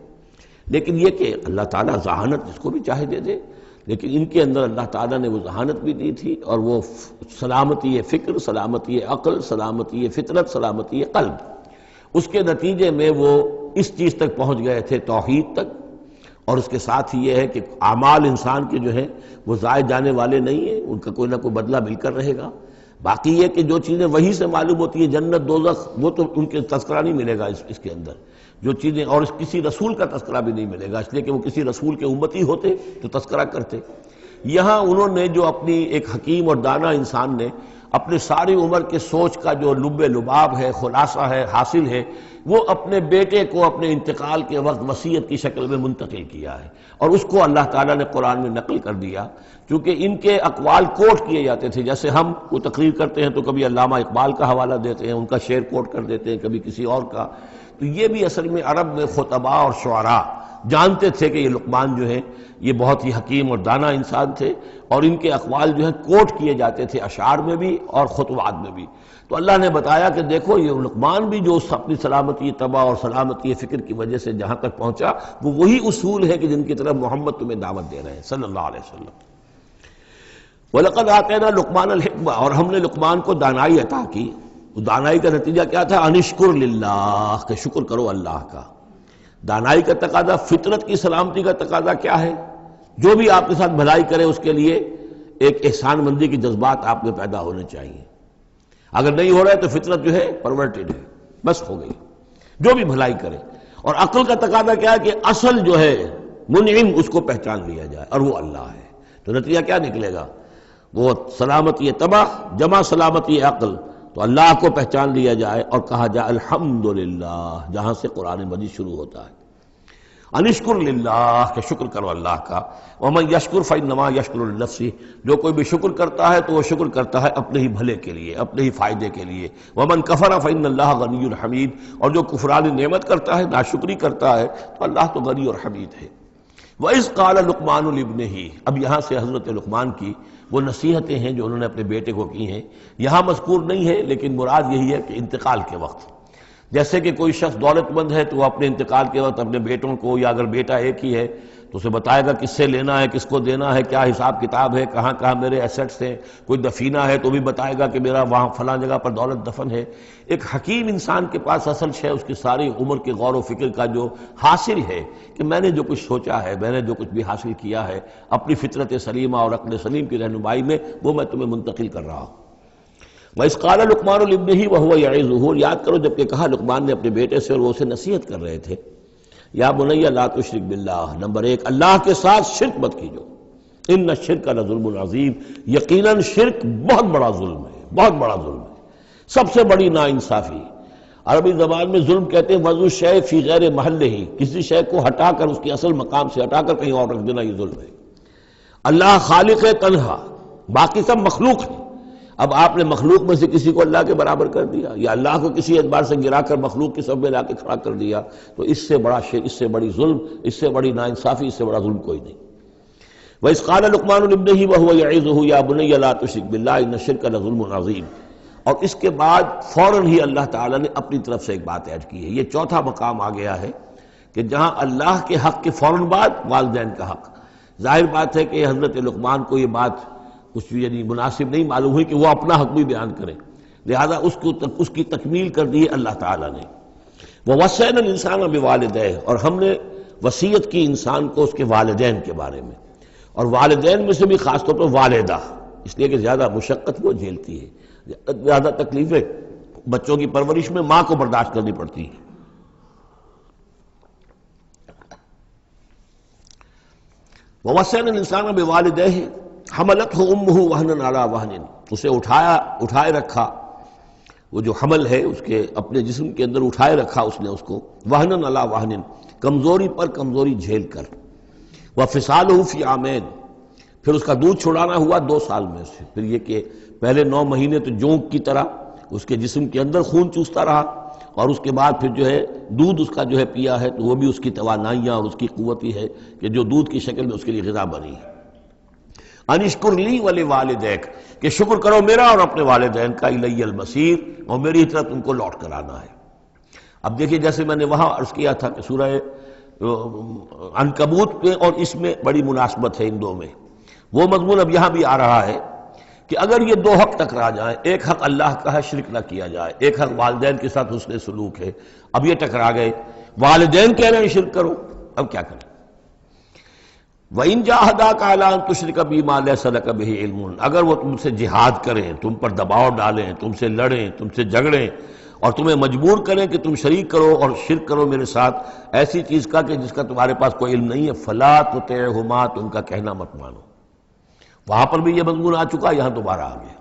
لیکن یہ کہ اللہ تعالیٰ ذہانت جس کو بھی چاہے دے دے، لیکن ان کے اندر اللہ تعالیٰ نے وہ ذہانت بھی دی تھی اور وہ سلامتی فکر، سلامتی عقل، سلامتی فطرت، سلامتی قلب، اس کے نتیجے میں وہ اس چیز تک پہنچ گئے تھے، توحید تک، اور اس کے ساتھ ہی یہ ہے کہ اعمال انسان کے جو ہیں وہ ضائع جانے والے نہیں ہیں، ان کا کوئی نہ کوئی بدلہ مل کر رہے گا۔ باقی یہ کہ جو چیزیں وہی سے معلوم ہوتی ہیں، جنت دوزخ، وہ تو ان کے تذکرہ نہیں ملے گا اس کے اندر، جو چیزیں، اور کسی رسول کا تذکرہ بھی نہیں ملے گا، اس لیے کہ وہ کسی رسول کے امتی ہوتے تو تذکرہ کرتے۔ یہاں انہوں نے جو اپنی ایک حکیم اور دانا انسان نے اپنے ساری عمر کے سوچ کا جو لب لباب ہے، خلاصہ ہے، حاصل ہے، وہ اپنے بیٹے کو اپنے انتقال کے وقت وصیت کی شکل میں منتقل کیا ہے، اور اس کو اللہ تعالیٰ نے قرآن میں نقل کر دیا، کیونکہ ان کے اقوال کوٹ کیے جاتے تھے۔ جیسے ہم کو تقریر کرتے ہیں تو کبھی علامہ اقبال کا حوالہ دیتے ہیں، ان کا شعر کوٹ کر دیتے ہیں، کبھی کسی اور کا، تو یہ بھی اصل میں عرب میں خطباء اور شعراء جانتے تھے کہ یہ لقمان جو ہے یہ بہت ہی حکیم اور دانا انسان تھے، اور ان کے اقوال جو ہیں کوٹ کیے جاتے تھے اشعار میں بھی اور خطبات میں بھی۔ تو اللہ نے بتایا کہ دیکھو یہ لقمان بھی جو اپنی سلامتی طبع اور سلامتی فکر کی وجہ سے جہاں تک پہنچا، وہ وہی اصول ہے کہ جن کی طرف محمد تمہیں دعوت دے رہے ہیں صلی اللہ علیہ وسلم۔ وَلَقَدْ آتَيْنَا لُقْمَانَ الْحِكْمَةَ، اور ہم نے لقمان کو دانائی عطا کی۔ دانائی کا نتیجہ کیا تھا؟ ان اشکر للہ، کہ شکر کرو اللہ کا۔ دانائی کا تقاضا، فطرت کی سلامتی کا تقاضا کیا ہے؟ جو بھی آپ کے ساتھ بھلائی کرے اس کے لیے ایک احسان مندی کی جذبات آپ میں پیدا ہونے چاہیے۔ اگر نہیں ہو رہا ہے تو فطرت جو ہے پرورٹڈ ہے، بس ہو گئی، جو بھی بھلائی کرے۔ اور عقل کا تقاضا کیا ہے کہ اصل جو ہے منعم اس کو پہچان لیا جائے، اور وہ اللہ ہے۔ تو نتیجہ کیا نکلے گا؟ وہ سلامتی طبع جمع سلامتی عقل، تو اللہ کو پہچان لیا جائے اور کہا جائے الحمدللہ، جہاں سے قرآن مجید شروع ہوتا ہے۔ انشکر للہ، کہ شکر کرو اللہ کا۔ ومن یشکر فانما یشکر لنفسہ، جو کوئی بھی شکر کرتا ہے تو وہ شکر کرتا ہے اپنے ہی بھلے کے لیے، اپنے ہی فائدے کے لیے۔ ومن کفر فان اللہ غنی حمید، اور جو کفران نعمت کرتا ہے، ناشکری کرتا ہے، تو اللہ تو غنی اور حمید ہے۔ وَإِذْ قَالَ لُقْمَانُ لِابْنِهِ، اب یہاں سے حضرت لقمان کی وہ نصیحتیں ہیں جو انہوں نے اپنے بیٹے کو کی ہیں، یہاں مذکور نہیں ہے، لیکن مراد یہی ہے کہ انتقال کے وقت، جیسے کہ کوئی شخص دولت مند ہے تو وہ اپنے انتقال کے وقت اپنے بیٹوں کو، یا اگر بیٹا ایک ہی ہے تو اسے بتائے گا کس سے لینا ہے، کس کو دینا ہے، کیا حساب کتاب ہے، کہاں کہاں میرے ایسٹس ہیں۔ کوئی دفینہ ہے تو بھی بتائے گا کہ میرا وہاں فلاں جگہ پر دولت دفن ہے۔ ایک حکیم انسان کے پاس اصل شے اس کی ساری عمر کے غور و فکر کا جو حاصل ہے کہ میں نے جو کچھ سوچا ہے، میں نے جو کچھ بھی حاصل کیا ہے اپنی فطرت سلیمہ اور عقل سلیم کی رہنمائی میں، وہ میں تمہیں منتقل کر رہا ہوں۔ وَإِذْ قَالَ لُقْمَانُ لِابْنِهِ وَهُوَ يَعِظُهُ، یاد کرو جب کہ کہا لقمان نے اپنے بیٹے سے اور وہ اسے نصیحت کر رہے تھے، یا بنی لا تشرک باللہ، نمبر ایک اللہ کے ساتھ شرک مت کیجو، ان الشرک لظلم عظیم، یقیناً شرک بہت بڑا ظلم ہے، بہت بڑا ظلم ہے، سب سے بڑی ناانصافی۔ عربی زبان میں ظلم کہتے ہیں وضع الشیء فی غیر محلہ، کسی شے کو ہٹا کر اس کے اصل مقام سے ہٹا کر کہیں اور رکھ دینا، یہ ظلم ہے۔ اللہ خالق ہے تنہا، باقی سب مخلوق ہے، اب آپ نے مخلوق میں سے کسی کو اللہ کے برابر کر دیا، یا اللہ کو کسی اعتبار سے گرا کر مخلوق کی صف میں لا کے کھڑا کر دیا، تو اس سے بڑا شرک، اس سے بڑی ظلم، اس سے بڑی ناانصافی، اس سے بڑا ظلم کوئی نہیں۔ وَإِذْ قَالَ لُقْمَانُ لِابْنِهِ وَهُوَ يَعِظُهُ يَا بُنَيَّ لَا تُشْرِكْ بِاللَّهِ إِنَّ الشِّرْكَ لَظُلْمٌ عَظِيمٌ، اور اس کے بعد فوراً ہی اللہ تعالیٰ نے اپنی طرف سے ایک بات ایڈ کی ہے۔ یہ چوتھا مقام آ گیا ہے کہ جہاں اللہ کے حق کے فوراً بعد والدین کا حق۔ ظاہر بات ہے کہ حضرت لقمان کو یہ بات کچھ یعنی مناسب نہیں معلوم ہوئی کہ وہ اپنا حق بھی بیان کریں، لہذا اس کی تکمیل کر دی ہے اللہ تعالیٰ نے۔ وَوَصَّيْنَا الْإِنسَانَ بِوَالِدَيْهِ، اور ہم نے وصیت کی انسان کو اس کے والدین کے بارے میں، اور والدین میں سے بھی خاص طور پر والدہ، اس لیے کہ زیادہ مشقت وہ جھیلتی ہے، زیادہ تکلیفیں بچوں کی پرورش میں ماں کو برداشت کرنی پڑتی ہیں۔ وَوَصَّيْنَا الْإِنسَانَ بِوَالِدَيْهِ حملتہ امہ وہنا علی وہن، اسے اٹھائے رکھا، وہ جو حمل ہے اس کے اپنے جسم کے اندر اٹھائے رکھا اس نے اس کو، وہنا علی وہن، کمزوری پر کمزوری جھیل کر، وفصالہ فی عامین، پھر اس کا دودھ چھڑانا ہوا 2 سال میں سے، پھر یہ کہ پہلے 9 مہینے تو جونک کی طرح اس کے جسم کے اندر خون چوستا رہا، اور اس کے بعد پھر جو ہے دودھ اس کا جو ہے پیا ہے، تو وہ بھی اس کی توانائیاں اور اس کی قوت ہی ہے کہ جو دودھ کی شکل میں اس کے لیے غذا بنی ہے۔ انشکر لی ولوالدیک، کہ شکر کرو میرا اور اپنے والدین کا، الی المصیر، اور میری طرف تم کو لوٹ کر آنا ہے۔ اب دیکھیے جیسے میں نے وہاں عرض کیا تھا کہ سورہ عنکبوت میں اور اس میں بڑی مناسبت ہے ان دو میں، وہ مضمون اب یہاں بھی آ رہا ہے کہ اگر یہ 2 حق ٹکرا جائیں، ایک حق اللہ کا ہے شرک نہ کیا جائے، ایک حق والدین کے ساتھ حسن سلوک ہے، اب یہ ٹکرا گئے، والدین کہہ رہے ہیں شرک کرو، اب کیا کریں؟ وَإِن جَاهَدَاكَ عَلَىٰ أَن تُشْرِكَ بِي مَا لَيْسَ لَكَ بِهِ عِلْمٌ، اگر وہ تم سے جہاد کریں، تم پر دباؤ ڈالیں، تم سے لڑیں، تم سے جھگڑیں، اور تمہیں مجبور کریں کہ تم شریک کرو اور شرک کرو میرے ساتھ ایسی چیز کا کہ جس کا تمہارے پاس کوئی علم نہیں ہے، فَلَا تُطِعْهُمَا، تم کا کہنا مت مانو۔ وہاں پر بھی یہ مضمون آ چکا، یہاں دوبارہ آ گیا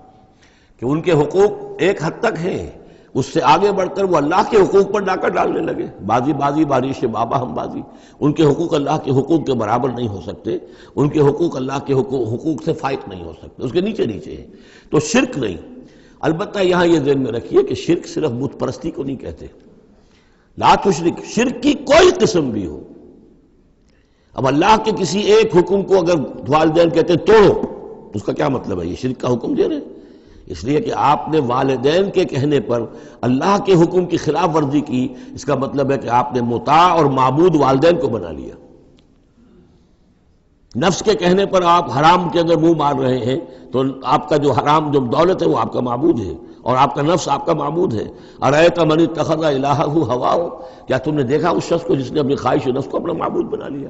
کہ ان کے حقوق ایک حد تک ہیں، اس سے آگے بڑھ کر وہ اللہ کے حقوق پر ڈاکہ ڈالنے لگے، بازی بازی بارش بابا ہم بازی۔ ان کے حقوق اللہ کے حقوق کے برابر نہیں ہو سکتے، ان کے حقوق اللہ کے حقوق سے فائق نہیں ہو سکتے، اس کے نیچے نیچے ہیں۔ تو شرک نہیں۔ البتہ یہاں یہ ذہن میں رکھیے کہ شرک صرف بت پرستی کو نہیں کہتے، لا تشرک، شرک کی کوئی قسم بھی ہو۔ اب اللہ کے کسی ایک حکم کو اگر والدین کہتے ہیں توڑو، اس کا کیا مطلب ہے؟ یہ شرک کا حکم دے رہے ہیں؟ اس لیے کہ آپ نے والدین کے کہنے پر اللہ کے حکم کی خلاف ورزی کی، اس کا مطلب ہے کہ آپ نے مطاع اور معبود والدین کو بنا لیا۔ نفس کے کہنے پر آپ حرام کے اندر منہ مار رہے ہیں تو آپ کا جو حرام جو دولت ہے وہ آپ کا معبود ہے، اور آپ کا نفس آپ کا معبود ہے۔ ارأیت من اتخذ الہہ ہواہ، کیا تم نے دیکھا اس شخص کو جس نے اپنی خواہش نفس کو اپنا معبود بنا لیا؟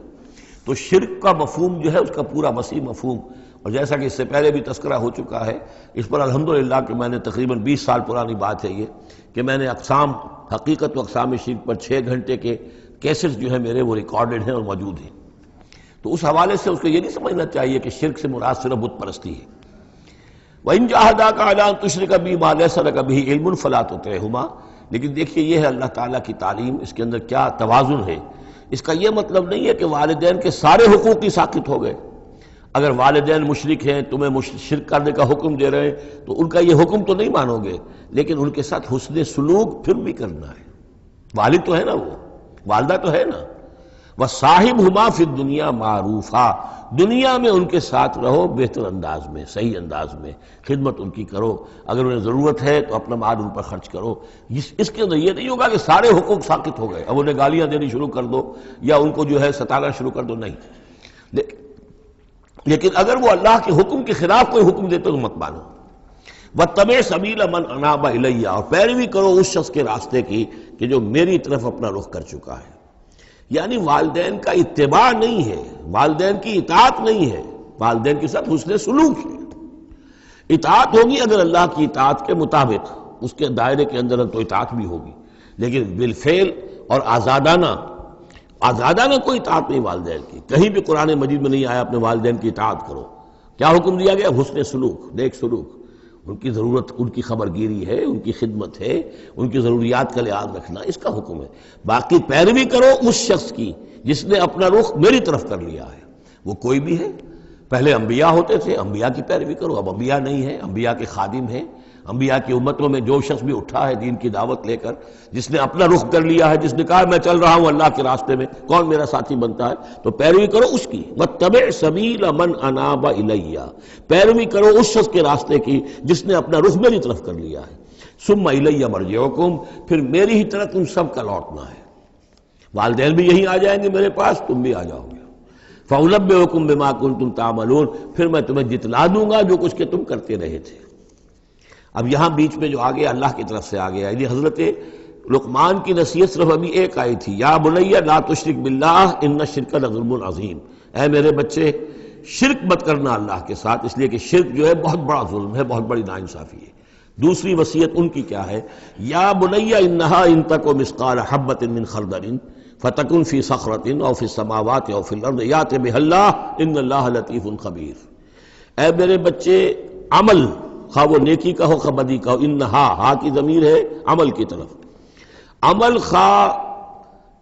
تو شرک کا مفہوم جو ہے اس کا پورا وسیع مفہوم، اور جیسا کہ اس سے پہلے بھی تذکرہ ہو چکا ہے، اس پر الحمدللہ کہ میں نے تقریباً 20 سال پرانی بات ہے یہ، کہ میں نے اقسام حقیقت و اقسام شرک پر 6 گھنٹے کے کیسٹس جو ہیں میرے وہ ریکارڈڈ ہیں اور موجود ہیں۔ تو اس حوالے سے اس کو یہ نہیں سمجھنا چاہیے کہ شرک سے مراد صرف بت پرستی ہے۔ وَإِن جَاهَدَاكَ عَلَىٰ أَن تُشْرِكَ بِي مَا لَيْسَ لَكَ بِهِ عِلْمٌ فَلَا تُطِعْهُمَا۔ لیکن دیکھیے یہ ہے اللہ تعالیٰ کی تعلیم، اس کے اندر کیا توازن ہے۔ اس کا یہ مطلب نہیں ہے کہ والدین کے سارے حقوق ہی ساقط ہو گئے۔ اگر والدین مشرک ہیں، تمہیں شرک کرنے کا حکم دے رہے ہیں تو ان کا یہ حکم تو نہیں مانو گے، لیکن ان کے ساتھ حسن سلوک پھر بھی کرنا ہے۔ والد تو ہے نا، وہ والدہ تو ہے نا۔ وَصَاحِبْهُمَا فِي الدُّنْيَا مَعْرُوفًا، دنیا میں ان کے ساتھ رہو بہتر انداز میں، صحیح انداز میں خدمت ان کی کرو، اگر انہیں ضرورت ہے تو اپنا مال ان پر خرچ کرو۔ اس کے اندر یہ نہیں ہوگا کہ سارے حقوق ساقط ہو گئے، اب انہیں گالیاں دینی شروع کر دو یا ان کو جو ہے ستانا شروع کر دو، نہیں۔ لیکن اگر وہ اللہ کے حکم کے خلاف کوئی حکم دیتے تو مت مانو۔ وَاتَّبِعْ سَبِيلَ مَنْ أَنَابَ إِلَيَّ، اور پیروی کرو اس شخص کے راستے کی کہ جو میری طرف اپنا رخ کر چکا ہے۔ یعنی والدین کا اتباع نہیں ہے، والدین کی اطاعت نہیں ہے، والدین کے ساتھ حسن سلوک ہے۔ اطاعت ہوگی اگر اللہ کی اطاعت کے مطابق، اس کے دائرے کے اندر تو اطاعت بھی ہوگی، لیکن بالفعل اور آزادانہ کوئی اطاعت نہیں والدین کی۔ کہیں بھی قرآن مجید میں نہیں آیا اپنے والدین کی اطاعت کرو۔ کیا حکم دیا گیا؟ حسن سلوک، نیک سلوک، ان کی ضرورت، ان کی خبر گیری ہے، ان کی خدمت ہے، ان کی ضروریات کا لحاظ رکھنا، اس کا حکم ہے۔ باقی پیروی کرو اس شخص کی جس نے اپنا رخ میری طرف کر لیا ہے، وہ کوئی بھی ہے۔ پہلے انبیاء ہوتے تھے، انبیاء کی پیروی کرو، اب انبیاء نہیں ہے، انبیاء کے خادم ہیں۔ انبیاء کی امتوں میں جو شخص بھی اٹھا ہے دین کی دعوت لے کر، جس نے اپنا رخ کر لیا ہے، جس نے کہا میں چل رہا ہوں اللہ کے راستے میں، کون میرا ساتھی بنتا ہے؟ تو پیروی کرو اس کی۔ وَاتَّبِعْ سَبِيلَ مَنْ أَنَابَ إِلَيَّ، پیروی کرو اس شخص کے راستے کی جس نے اپنا رخ میری طرف کر لیا ہے۔ ثُمَّ إِلَيَّ مَرْجِعُكُمْ، پھر میری ہی طرف تم سب کا لوٹنا ہے۔ والدین بھی یہیں آ جائیں گے میرے پاس، تم بھی آ جاؤ گے۔ فَأُنَبِّئُكُم بِمَا كُنتُمْ تَعْمَلُونَ، پھر میں تمہیں جتلا دوں گا جو کچھ کہ تم کرتے رہے تھے۔ اب یہاں بیچ میں جو آ گیا اللہ کی طرف سے آ گیا، یعنی حضرت لقمان کی نصیحت صرف ابھی ایک آئی تھی، یا بنی لا تشرک باللہ ان الشرک لظلم عظیم، اے میرے بچے شرک مت کرنا اللہ کے ساتھ، اس لیے کہ شرک جو ہے بہت بڑا ظلم ہے، بہت بڑی ناانصافی ہے۔ دوسری وصیت ان کی کیا ہے؟ یا بنی انہا ان تک مثقال حبۃ من خردل فتکن فی صخرۃ او فی السماوات او فی الارض یات بہ اللہ ان اللہ لطیف خبیر۔ اے میرے بچے عمل، خواہ وہ نیکی کا ہو خواہ بدی کا ہو، انہا، ہا کی ضمیر ہے عمل کی طرف، عمل خواہ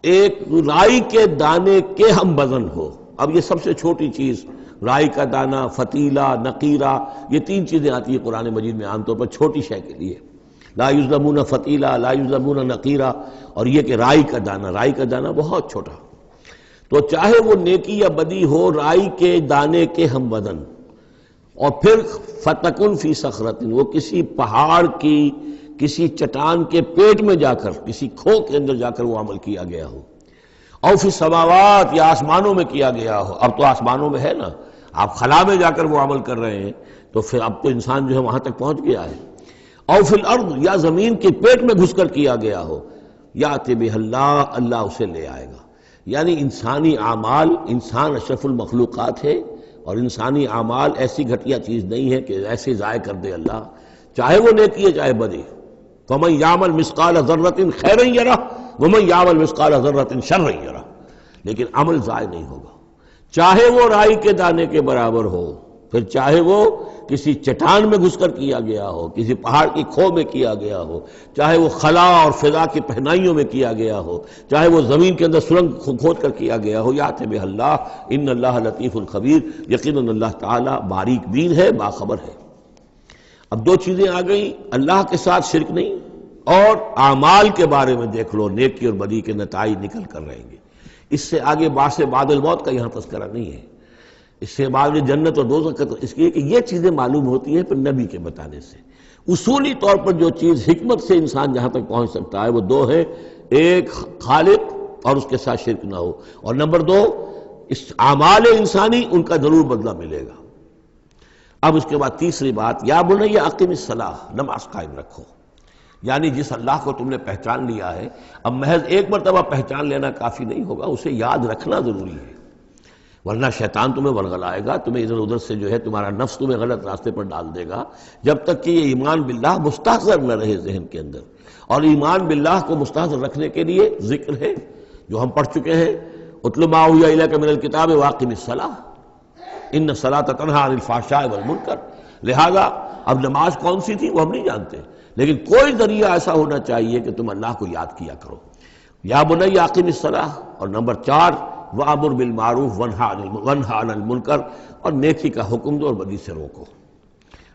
ایک رائی کے دانے کے ہم وزن ہو۔ اب یہ سب سے چھوٹی چیز، رائی کا دانہ، فتیلہ، نقیرہ، یہ 3 چیزیں آتی ہیں قرآن مجید میں عام طور پر چھوٹی شے کے لیے، لا یظلمون فتیلہ، لا یظلمون نقیرہ، اور یہ کہ رائی کا دانہ، رائی کا دانہ بہت چھوٹا، تو چاہے وہ نیکی یا بدی ہو رائی کے دانے کے ہم وزن۔ اور پھر فتکن فی صخرۃ، وہ کسی پہاڑ کی، کسی چٹان کے پیٹ میں جا کر، کسی کھو کے اندر جا کر وہ عمل کیا گیا ہو، اور فی السماوات، یا آسمانوں میں کیا گیا ہو۔ اب تو آسمانوں میں ہے نا، آپ خلا میں جا کر وہ عمل کر رہے ہیں، تو پھر اب تو انسان جو ہے وہاں تک پہنچ گیا ہے۔ اور فی الارض، یا زمین کے پیٹ میں گھس کر کیا گیا ہو، یات بہ اللہ، اللہ اسے لے آئے گا۔ یعنی انسانی اعمال، انسان اشرف المخلوقات ہے، اور انسانی اعمال ایسی گھٹیا چیز نہیں ہے کہ ایسے ضائع کر دے اللہ، چاہے وہ نیکی ہے چاہے بدی۔ فَمَن يَعْمَلْ مِثْقَالَ ذَرَّةٍ خَيْرًا يَرَهُ وَمَن يَعْمَلْ مِثْقَالَ ذَرَّةٍ شَرًّا يَرَهُ، لیکن عمل ضائع نہیں ہوگا، چاہے وہ رائی کے دانے کے برابر ہو، پھر چاہے وہ کسی چٹان میں گھس کر کیا گیا ہو، کسی پہاڑ کی کھو میں کیا گیا ہو، چاہے وہ خلا اور فضا کی پہنائیوں میں کیا گیا ہو، چاہے وہ زمین کے اندر سرنگ کھود کر کیا گیا ہو، یات بہ اللہ ان اللہ لطیف الخبیر، یقیناً اللہ تعالیٰ باریک بین ہے، باخبر ہے۔ اب دو چیزیں آ گئیں، اللہ کے ساتھ شرک نہیں، اور اعمال کے بارے میں دیکھ لو نیکی اور بدی کے نتائج نکل کر رہیں گے۔ اس سے آگے بعث بعد الموت کا یہاں تذکرہ نہیں ہے، اس سے بعد جنت اور دوزخ کا، اس لیے کہ یہ چیزیں معلوم ہوتی ہیں پھر نبی کے بتانے سے۔ اصولی طور پر جو چیز حکمت سے انسان جہاں تک پہنچ سکتا ہے وہ دو ہے، ایک خالق اور اس کے ساتھ شرک نہ ہو، اور نمبر دو اس اعمال انسانی ان کا ضرور بدلہ ملے گا۔ اب اس کے بعد تیسری بات، یا بنی اقم الصلاۃ، نماز قائم رکھو، یعنی جس اللہ کو تم نے پہچان لیا ہے، اب محض ایک مرتبہ پہچان لینا کافی نہیں ہوگا، اسے یاد رکھنا ضروری ہے، ورنہ شیطان تمہیں ورغلائے گا، تمہیں ادھر ادھر سے جو ہے تمہارا نفس تمہیں غلط راستے پر ڈال دے گا، جب تک کہ یہ ایمان باللہ مستحضر نہ رہے ذہن کے اندر۔ اور ایمان باللہ کو مستحضر رکھنے کے لیے ذکر ہے جو ہم پڑھ چکے ہیں، اتل ما اوحی الیک من الکتاب واقم الصلاۃ ان الصلاۃ تنہی عن الفحشاء والمنکر۔ لہذا اب نماز کون سی تھی وہ ہم نہیں جانتے، لیکن کوئی ذریعہ ایسا ہونا چاہیے کہ تم اللہ کو یاد کیا کرو۔ یا بنی اقم الصلاۃ، اور نمبر 4 وَأَمُرْ بِالْمَعْرُوفِ وَانْهَ عَنِ الْمُنْکَرِ، اور نیکی کا حکم دو اور بدی سے روکو۔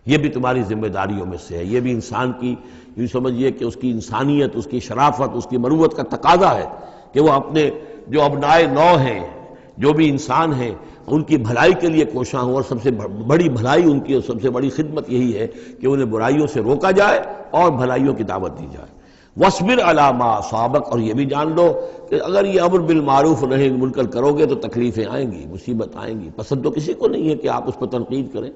یہ بھی تمہاری ذمہ داریوں میں سے ہے، یہ بھی انسان کی، یوں سمجھیے کہ اس کی انسانیت، اس کی شرافت، اس کی مروت کا تقاضا ہے کہ وہ اپنے جو ابنائے نو ہیں، جو بھی انسان ہیں، ان کی بھلائی کے لیے کوشاں ہوں، اور سب سے بڑی بھلائی ان کی اور سب سے بڑی خدمت یہی ہے کہ انہیں برائیوں سے روکا جائے اور بھلائیوں کی دعوت دی جائے۔ وَاصْبِرْ عَلَىٰ مَا أَصَابَكَ، اور یہ بھی جان لو کہ اگر یہ امر بالمعروف نہی عن المنکر کرو گے تو تکلیفیں آئیں گی، مصیبت آئیں گی۔ پسند تو کسی کو نہیں ہے کہ آپ اس پر تنقید کریں۔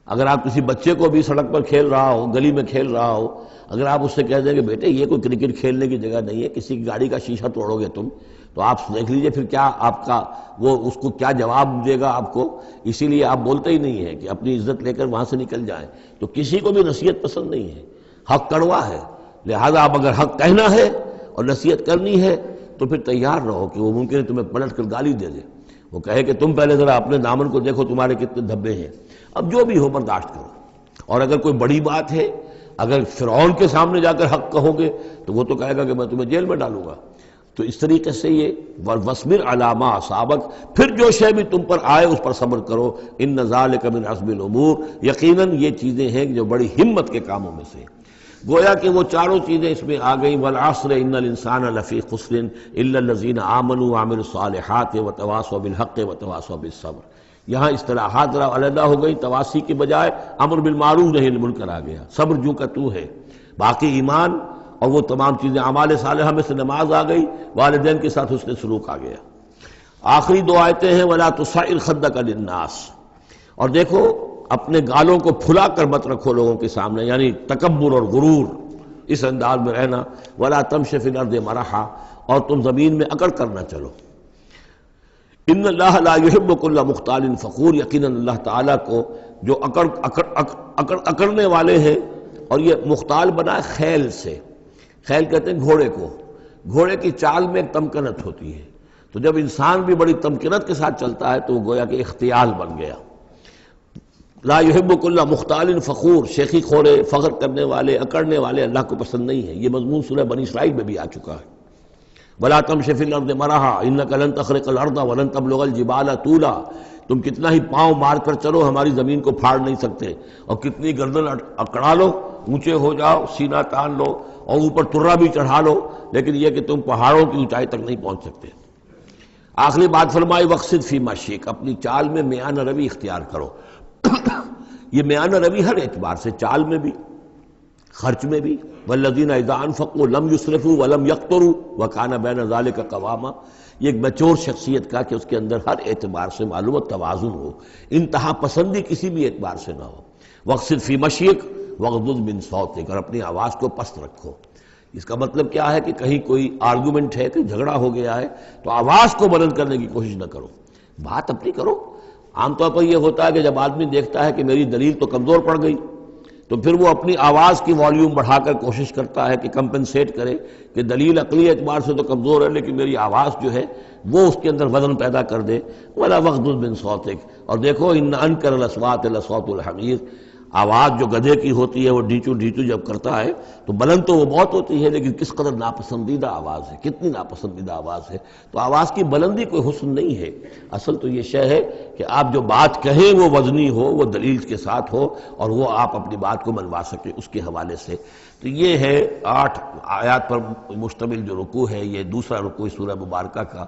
اگر آپ کسی بچے کو بھی سڑک پر کھیل رہا ہو، گلی میں کھیل رہا ہو، اگر آپ اس سے کہہ دیں کہ بیٹے یہ کوئی کرکٹ کھیلنے کی جگہ نہیں ہے، کسی کی گاڑی کا شیشہ توڑو گے تم، تو آپ دیکھ لیجئے پھر کیا آپ کا وہ اس کو کیا جواب دے گا آپ کو۔ اسی لیے آپ بولتے ہی نہیں ہیں کہ اپنی عزت لے کر وہاں سے نکل جائیں۔ تو کسی کو بھی نصیحت پسند نہیں ہے، حق کڑوا ہے، لہذا اب اگر حق کہنا ہے اور نصیحت کرنی ہے تو پھر تیار رہو کہ وہ ممکن ہے تمہیں پلٹ کر گالی دے دے، وہ کہے کہ تم پہلے ذرا اپنے دامن کو دیکھو تمہارے کتنے دھبے ہیں۔ اب جو بھی ہو برداشت کرو، اور اگر کوئی بڑی بات ہے، اگر فرعون کے سامنے جا کر حق کہو گے تو وہ تو کہے گا کہ میں تمہیں جیل میں ڈالوں گا۔ تو اس طریقے سے یہ وَاصْبِرْ عَلَىٰ مَا أَصَابَكَ، پھر جو شے بھی تم پر آئے اس پر صبر کرو، إِنَّ ذَلِكَ مِنْ عَزْمِ الْأُمُورِ، یقیناً یہ چیزیں ہیں جو بڑی ہمت کے کاموں میں سے۔ گویا کہ وہ چاروں چیزیں اس میں آ گئیں، وَالْعَصْرِ إِنَّ الْإِنسَانَ لَفِي خُسْرٍ إِلَّا الَّذِينَ آمَنُوا وَعَمِلُوا الصَّالِحَاتِ وَتَوَاصَوْا بِالْحَقِّ وَتَوَاصَوْا بِالصَّبْرِ۔ یہاں اصطلاحات ذرا علیحدہ ہو گئی، تواصی کی بجائے امر بالمعروف نہی عن المنکر آ گیا، صبر جو کا تو ہے، باقی ایمان اور وہ تمام چیزیں، اعمال صالحہ میں سے نماز آ گئی، والدین کے ساتھ حسن سلوک آ گیا۔ آخری دو آیتیں ہیں وَلَا تُصَعِّرْ خَدَّكَ لِلنَّاسِ، اور دیکھو اپنے گالوں کو پھلا کر مت رکھو لوگوں کے سامنے، یعنی تکبر اور غرور، اس انداز میں رہنا۔ وَلَا تَمْشِ فِي الْأَرْضِ مَرَحًا، اور تم زمین میں اکڑ کر نہ چلو۔ ان اللہ لا يحب كل مختال فخور، یقیناً اللہ تعالیٰ کو جو اکڑنے والے ہیں، اور یہ مختال بنا ہے خیل سے، خیل کہتے ہیں گھوڑے کو، گھوڑے کی چال میں ایک تمکنت ہوتی ہے، تو جب انسان بھی بڑی تمکنت کے ساتھ چلتا ہے تو وہ گویا کہ اختیال بن گیا۔ لا يحب كل مختال فخور، شیخی خورے، فخر کرنے والے، اکڑنے والے اللہ کو پسند نہیں ہے۔ یہ مضمون سورہ بنی اسرائیل میں بھی آ چکا ہے۔ وَلَا تَمْشِ فِي الْأَرْضِ مَرَحًا إِنَّكَ لَن تَخْرِقَ الْأَرْضَ وَلَن تَبْلُغَ الْجِبَالَ طُولًا، تم کتنا ہی پاؤں مار کر چلو ہماری زمین کو پھاڑ نہیں سکتے، اور کتنی گردن اکڑا لو، اونچے ہو جاؤ، سینہ تان لو اور اوپر ترا بھی چڑھا لو، لیکن یہ کہ تم پہاڑوں کی اونچائی تک نہیں پہنچ سکتے۔ آخری بات فرمائی وَاقْصِدْ فِي مَشْيِكَ، اپنی چال میں میانہ روی اختیار کرو۔ یہ میانہ روی ہر اعتبار سے، چال میں بھی، خرچ میں بھی، والذین اذا انفقوا لم یسرفوا ولم یقتروا وکان بین ذلک قواما، یہ ایک میچور شخصیت کا کہ اس کے اندر ہر اعتبار سے معلوم توازن ہو، انتہا پسندی کسی بھی اعتبار سے نہ ہو۔ واقصد فی مشیک واغضض من صوتک، اور اپنی آواز کو پست رکھو۔ اس کا مطلب کیا ہے کہ کہیں کوئی آرگومنٹ ہے کہ جھگڑا ہو گیا ہے تو آواز کو بلند کرنے کی کوشش نہ کرو، بات اپنی کرو۔ عام طور پر یہ ہوتا ہے کہ جب آدمی دیکھتا ہے کہ میری دلیل تو کمزور پڑ گئی، تو پھر وہ اپنی آواز کی والیوم بڑھا کر کوشش کرتا ہے کہ کمپنسیٹ کرے کہ دلیل عقلی اعتبار سے تو کمزور ہے لیکن میری آواز جو ہے وہ اس کے اندر وزن پیدا کر دے. وَلَا وَغْضُضْ مِنْ صَوْتِكَ، اور دیکھو اِنَّ أَنْكَرَ الْأَصْوَاتِ لَصَوْتُ الْحَمِيرِ، آواز جو گدھے کی ہوتی ہے وہ ڈھیچو ڈھیچو جب کرتا ہے تو بلند تو وہ بہت ہوتی ہے لیکن کس قدر ناپسندیدہ آواز ہے، کتنی ناپسندیدہ آواز ہے. تو آواز کی بلندی کوئی حسن نہیں ہے، اصل تو یہ شے ہے کہ آپ جو بات کہیں وہ وزنی ہو، وہ دلیل کے ساتھ ہو اور وہ آپ اپنی بات کو منوا سکیں اس کے حوالے سے. تو یہ ہے 8 آیات پر مشتمل جو رکوع ہے، یہ دوسرا رکوع سورہ مبارکہ کا،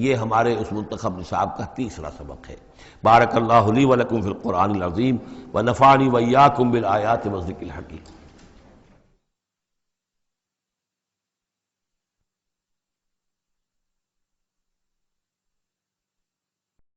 یہ ہمارے اس منتخب نصاب کا تیسرا سبق ہے. بارک اللہ لی و لکم فی القرآن العظیم ونفعنی وإیاکم بالآیات والذکر الحکیم.